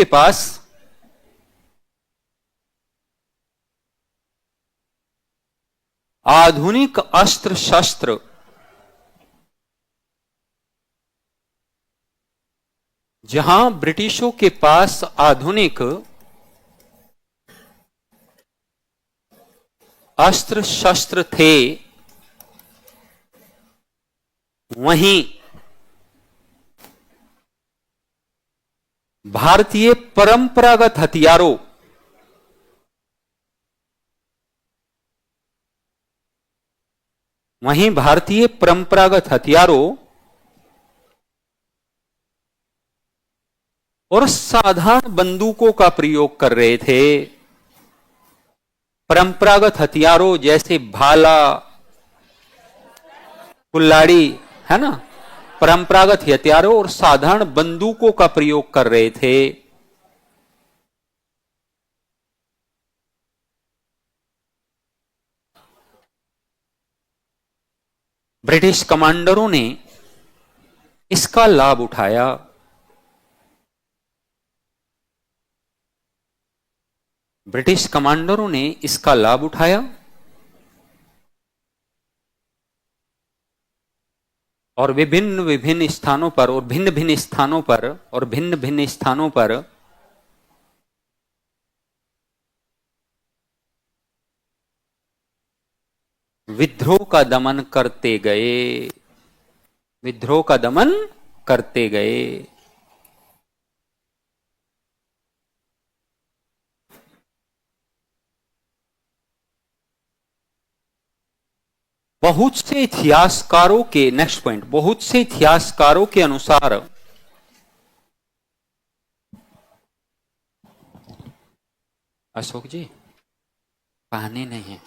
पास आधुनिक अस्त्र शस्त्र, अस्त्र शस्त्र थे, वहीं भारतीय परंपरागत हथियारों और साधारण बंदूकों का प्रयोग कर रहे थे। परंपरागत हथियारों जैसे भाला, कुल्हाड़ी, है ना, परंपरागत हथियारों और साधारण बंदूकों का प्रयोग कर रहे थे। ब्रिटिश कमांडरों ने इसका लाभ उठाया। ब्रिटिश कमांडरों ने इसका लाभ उठाया और विभिन्न विभिन्न स्थानों पर और भिन्न भिन्न स्थानों पर और भिन्न भिन्न स्थानों पर विद्रोह का दमन करते गए। विद्रोह का दमन करते गए। बहुत से इतिहासकारों के, नेक्स्ट पॉइंट, बहुत से इतिहासकारों के अनुसार अशोक जी पानी नहीं है।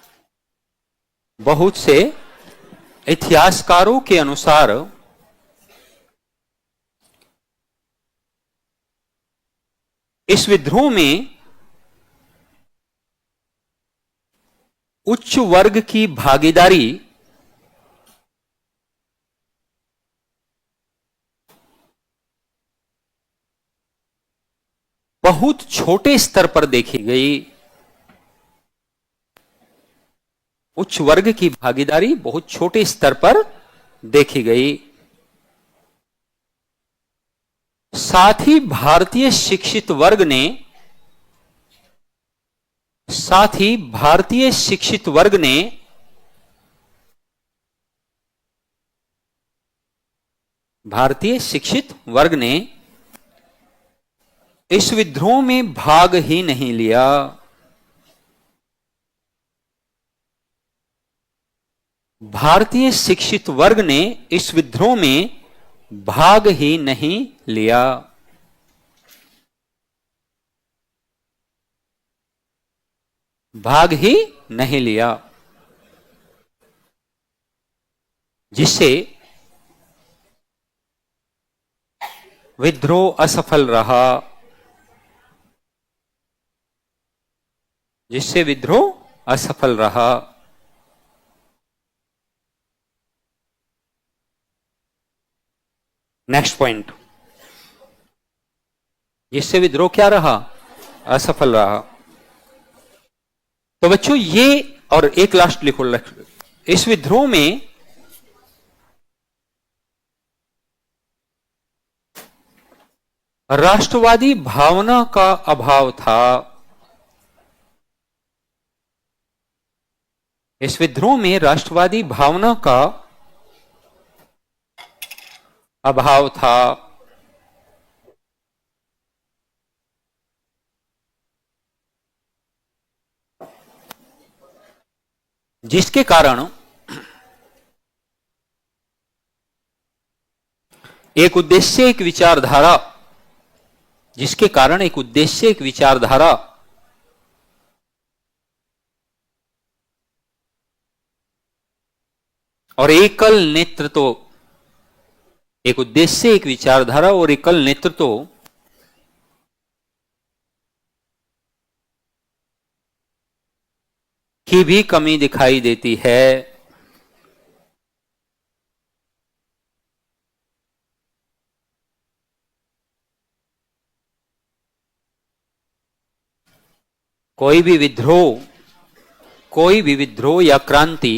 बहुत से इतिहासकारों के अनुसार इस विद्रोह में उच्च वर्ग की भागीदारी बहुत छोटे स्तर पर देखी गई। उच्च वर्ग की भागीदारी बहुत छोटे स्तर पर देखी गई। साथ ही भारतीय शिक्षित वर्ग ने इस विद्रोह में भाग ही नहीं लिया। भारतीय शिक्षित वर्ग ने इस विद्रोह में भाग ही नहीं लिया। भाग ही नहीं लिया, जिससे विद्रोह असफल रहा। जिससे विद्रोह असफल रहा। नेक्स्ट पॉइंट, जिससे विद्रोह क्या रहा? असफल रहा। तो बच्चों ये, और एक लास्ट लिखो, इस विद्रोह में राष्ट्रवादी भावना का अभाव था। इस विद्रोह में राष्ट्रवादी भावना का अभाव था। जिसके कारण एक उद्देश्य, एक विचारधारा, और एकल नेतृत्व, एक उद्देश्य, एक विचारधारा और एकल नेतृत्व की भी कमी दिखाई देती है। कोई भी विद्रोह या क्रांति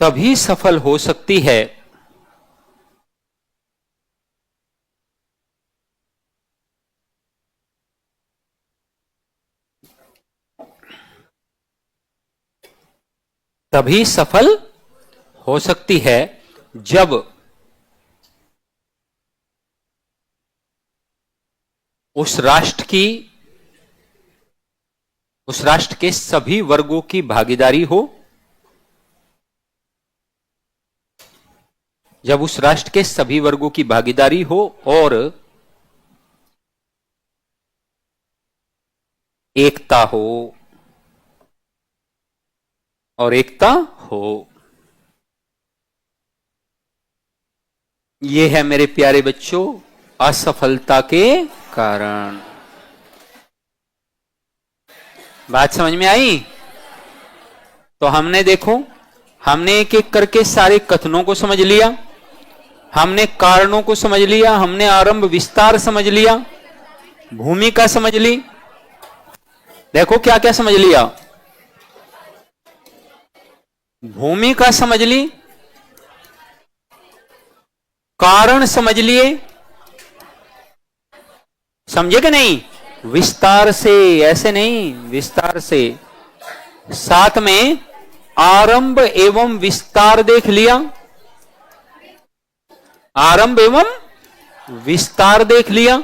तभी सफल हो सकती है जब उस राष्ट्र के सभी वर्गों की भागीदारी हो। जब उस राष्ट्र के सभी वर्गों की भागीदारी हो और एकता हो और एकता हो। यह है मेरे प्यारे बच्चों असफलता के कारण। बात समझ में आई? तो हमने देखो, हमने एक एक करके सारे कथनों को समझ लिया, हमने कारणों को समझ लिया, हमने आरंभ विस्तार समझ लिया, भूमिका समझ ली। देखो क्या क्या समझ लिया, भूमिका समझ ली, कारण समझ लिए, समझे कि नहीं? विस्तार से, ऐसे नहीं, विस्तार से। साथ में आरंभ एवं विस्तार देख लिया, आरंभ एवं विस्तार देख लिया,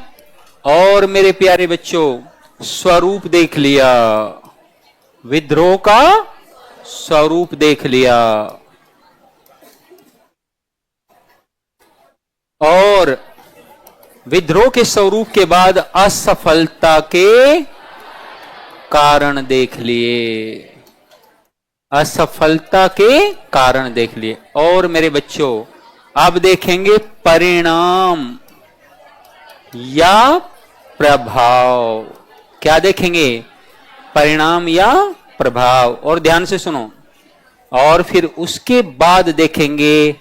और मेरे प्यारे बच्चों स्वरूप देख लिया, विद्रोह का स्वरूप देख लिया, और विद्रोह के स्वरूप के बाद असफलता के कारण देख लिए, असफलता के कारण देख लिए। और मेरे बच्चों अब देखेंगे परिणाम या प्रभाव। क्या देखेंगे? परिणाम या प्रभाव। और ध्यान से सुनो, और फिर उसके बाद देखेंगे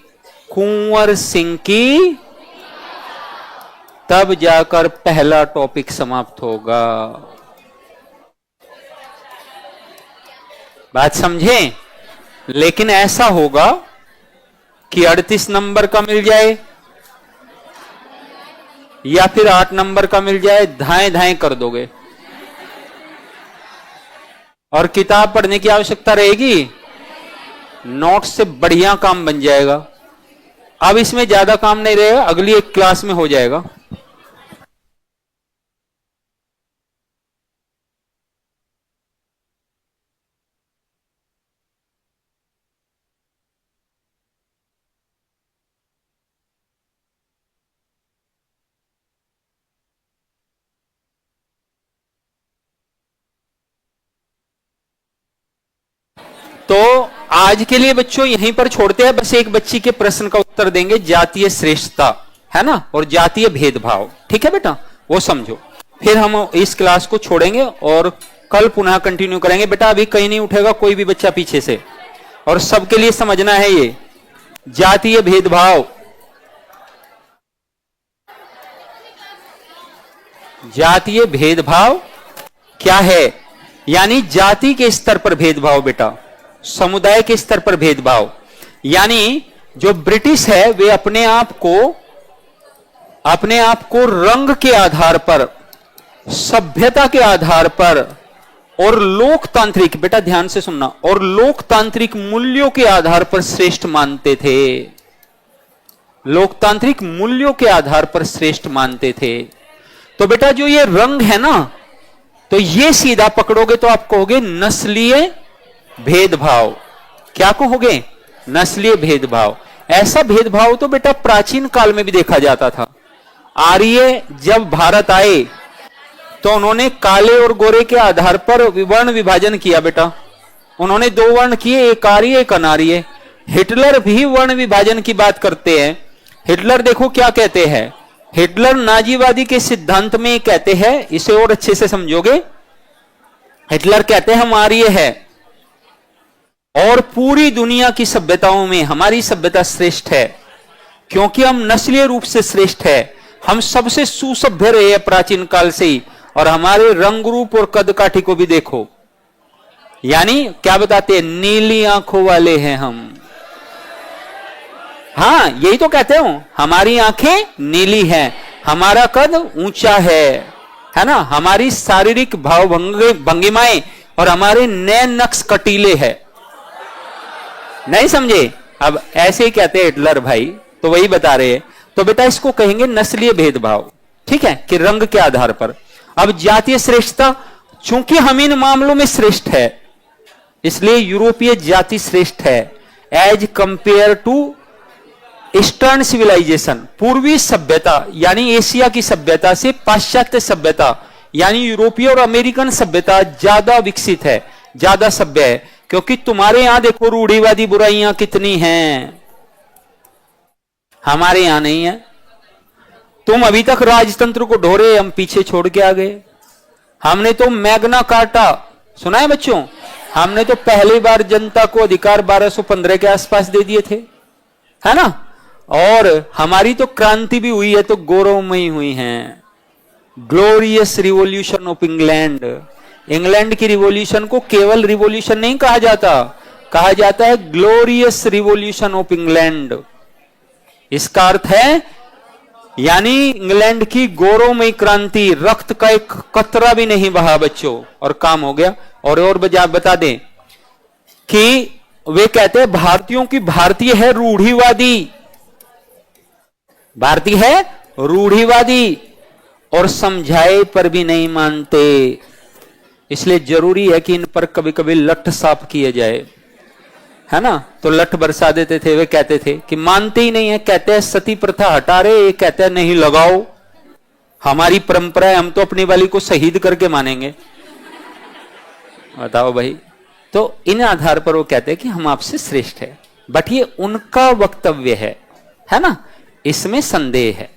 कुंवर सिंह की, तब जाकर पहला टॉपिक समाप्त होगा। बात समझे? लेकिन ऐसा होगा कि 38 नंबर का मिल जाए या फिर 8 नंबर का मिल जाए, धाएं धाएं कर दोगे और किताब पढ़ने की आवश्यकता रहेगी, नोट से बढ़िया काम बन जाएगा। अब इसमें ज्यादा काम नहीं रहेगा, अगली एक क्लास में हो जाएगा। तो आज के लिए बच्चों यहीं पर छोड़ते हैं, बस एक बच्ची के प्रश्न का उत्तर देंगे, जातीय श्रेष्ठता है ना, और जातीय भेदभाव। ठीक है बेटा, वो समझो, फिर हम इस क्लास को छोड़ेंगे और कल पुनः कंटिन्यू करेंगे। बेटा अभी कहीं नहीं उठेगा कोई भी बच्चा पीछे से, और सबके लिए समझना है ये जातीय भेदभाव। जातीय भेदभाव क्या है? यानी जाति के स्तर पर भेदभाव बेटा, समुदाय के स्तर पर भेदभाव। यानी जो ब्रिटिश है वे अपने आप को रंग के आधार पर, सभ्यता के आधार पर और लोकतांत्रिक, बेटा ध्यान से सुनना, और लोकतांत्रिक मूल्यों के आधार पर श्रेष्ठ मानते थे। लोकतांत्रिक मूल्यों के आधार पर श्रेष्ठ मानते थे। तो बेटा जो ये रंग है ना, तो ये सीधा पकड़ोगे तो आप कहोगे नस्लीय भेदभाव। क्या कहोगे? नस्लीय भेदभाव। ऐसा भेदभाव तो बेटा प्राचीन काल में भी देखा जाता था। आर्य जब भारत आए तो उन्होंने काले और गोरे के आधार पर वर्ण विभाजन किया बेटा। उन्होंने 2 वर्ण किए, एक आर्य एक अनार्य। हिटलर भी वर्ण विभाजन की बात करते हैं। हिटलर देखो क्या कहते हैं, हिटलर नाजीवादी के सिद्धांत में कहते हैं, इसे और अच्छे से समझोगे, हिटलर कहते हैं हम आर्य है और पूरी दुनिया की सभ्यताओं में हमारी सभ्यता श्रेष्ठ है, क्योंकि हम नस्लीय रूप से श्रेष्ठ है। हम सबसे सुसभ्य रहे हैं प्राचीन काल से ही, और हमारे रंग रूप और कद काठी को भी देखो। यानी क्या बताते हैं? नीली आंखों वाले हैं हम। हाँ यही तो कहते हो, हमारी आंखें नीली हैं, हमारा कद ऊंचा है ना, हमारी शारीरिक भाव भंगिमाएं और हमारे नैन नक्श कटीले हैं। नहीं समझे? अब ऐसे ही कहते हैं हिटलर भाई, तो वही बता रहे हैं। तो बेटा इसको कहेंगे नस्लीय भेदभाव, ठीक है, कि रंग के आधार पर। अब जातीय श्रेष्ठता, चूंकि हम इन मामलों में श्रेष्ठ है, इसलिए यूरोपीय जाति श्रेष्ठ है as compare to eastern civilization. पूर्वी सभ्यता यानी एशिया की सभ्यता से पाश्चात्य सभ्यता यानी यूरोपीय और अमेरिकन सभ्यता ज्यादा विकसित है, ज्यादा सभ्य है, क्योंकि तुम्हारे यहां देखो रूढ़िवादी बुराइयां कितनी हैं, हमारे यहां नहीं है। तुम अभी तक राजतंत्र को ढोरे, हम पीछे छोड़ के आ गए। हमने तो मैग्ना कार्टा सुना है बच्चों, हमने तो पहली बार जनता को अधिकार 1215 के आसपास दे दिए थे, है ना। और हमारी तो क्रांति भी हुई है तो गौरवमयी हुई है। Glorious revolution of England. England की रिवॉल्यूशन को केवल रिवॉल्यूशन नहीं कहा जाता, कहा जाता है ग्लोरियस रिवॉल्यूशन ऑफ इंग्लैंड। इसका अर्थ है यानी इंग्लैंड की गौरवमयी क्रांति, रक्त का एक कतरा भी नहीं बहा बच्चों, और काम हो गया। और बता दें कि वे कहते हैं भारतीयों की, भारतीय है रूढ़िवादी, भारतीय है रूढ़िवादी, और समझाए पर भी नहीं मानते। इसलिए जरूरी है कि इन पर कभी कभी लठ साफ किए जाए, है ना। तो लठ बरसा देते थे, वे कहते थे कि मानते ही नहीं है, कहते हैं सती प्रथा हटा रहे, ये कहते हैं नहीं लगाओ, हमारी परंपरा है, हम तो अपनी वाली को शहीद करके मानेंगे। बताओ भाई। तो इन आधार पर वो कहते हैं कि हम आपसे श्रेष्ठ है, बट ये उनका वक्तव्य है ना, इसमें संदेह है।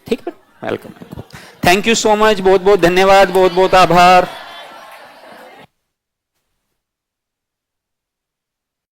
ठीक है, welcome, thank you so much, बहुत बहुत धन्यवाद, बहुत बहुत आभार।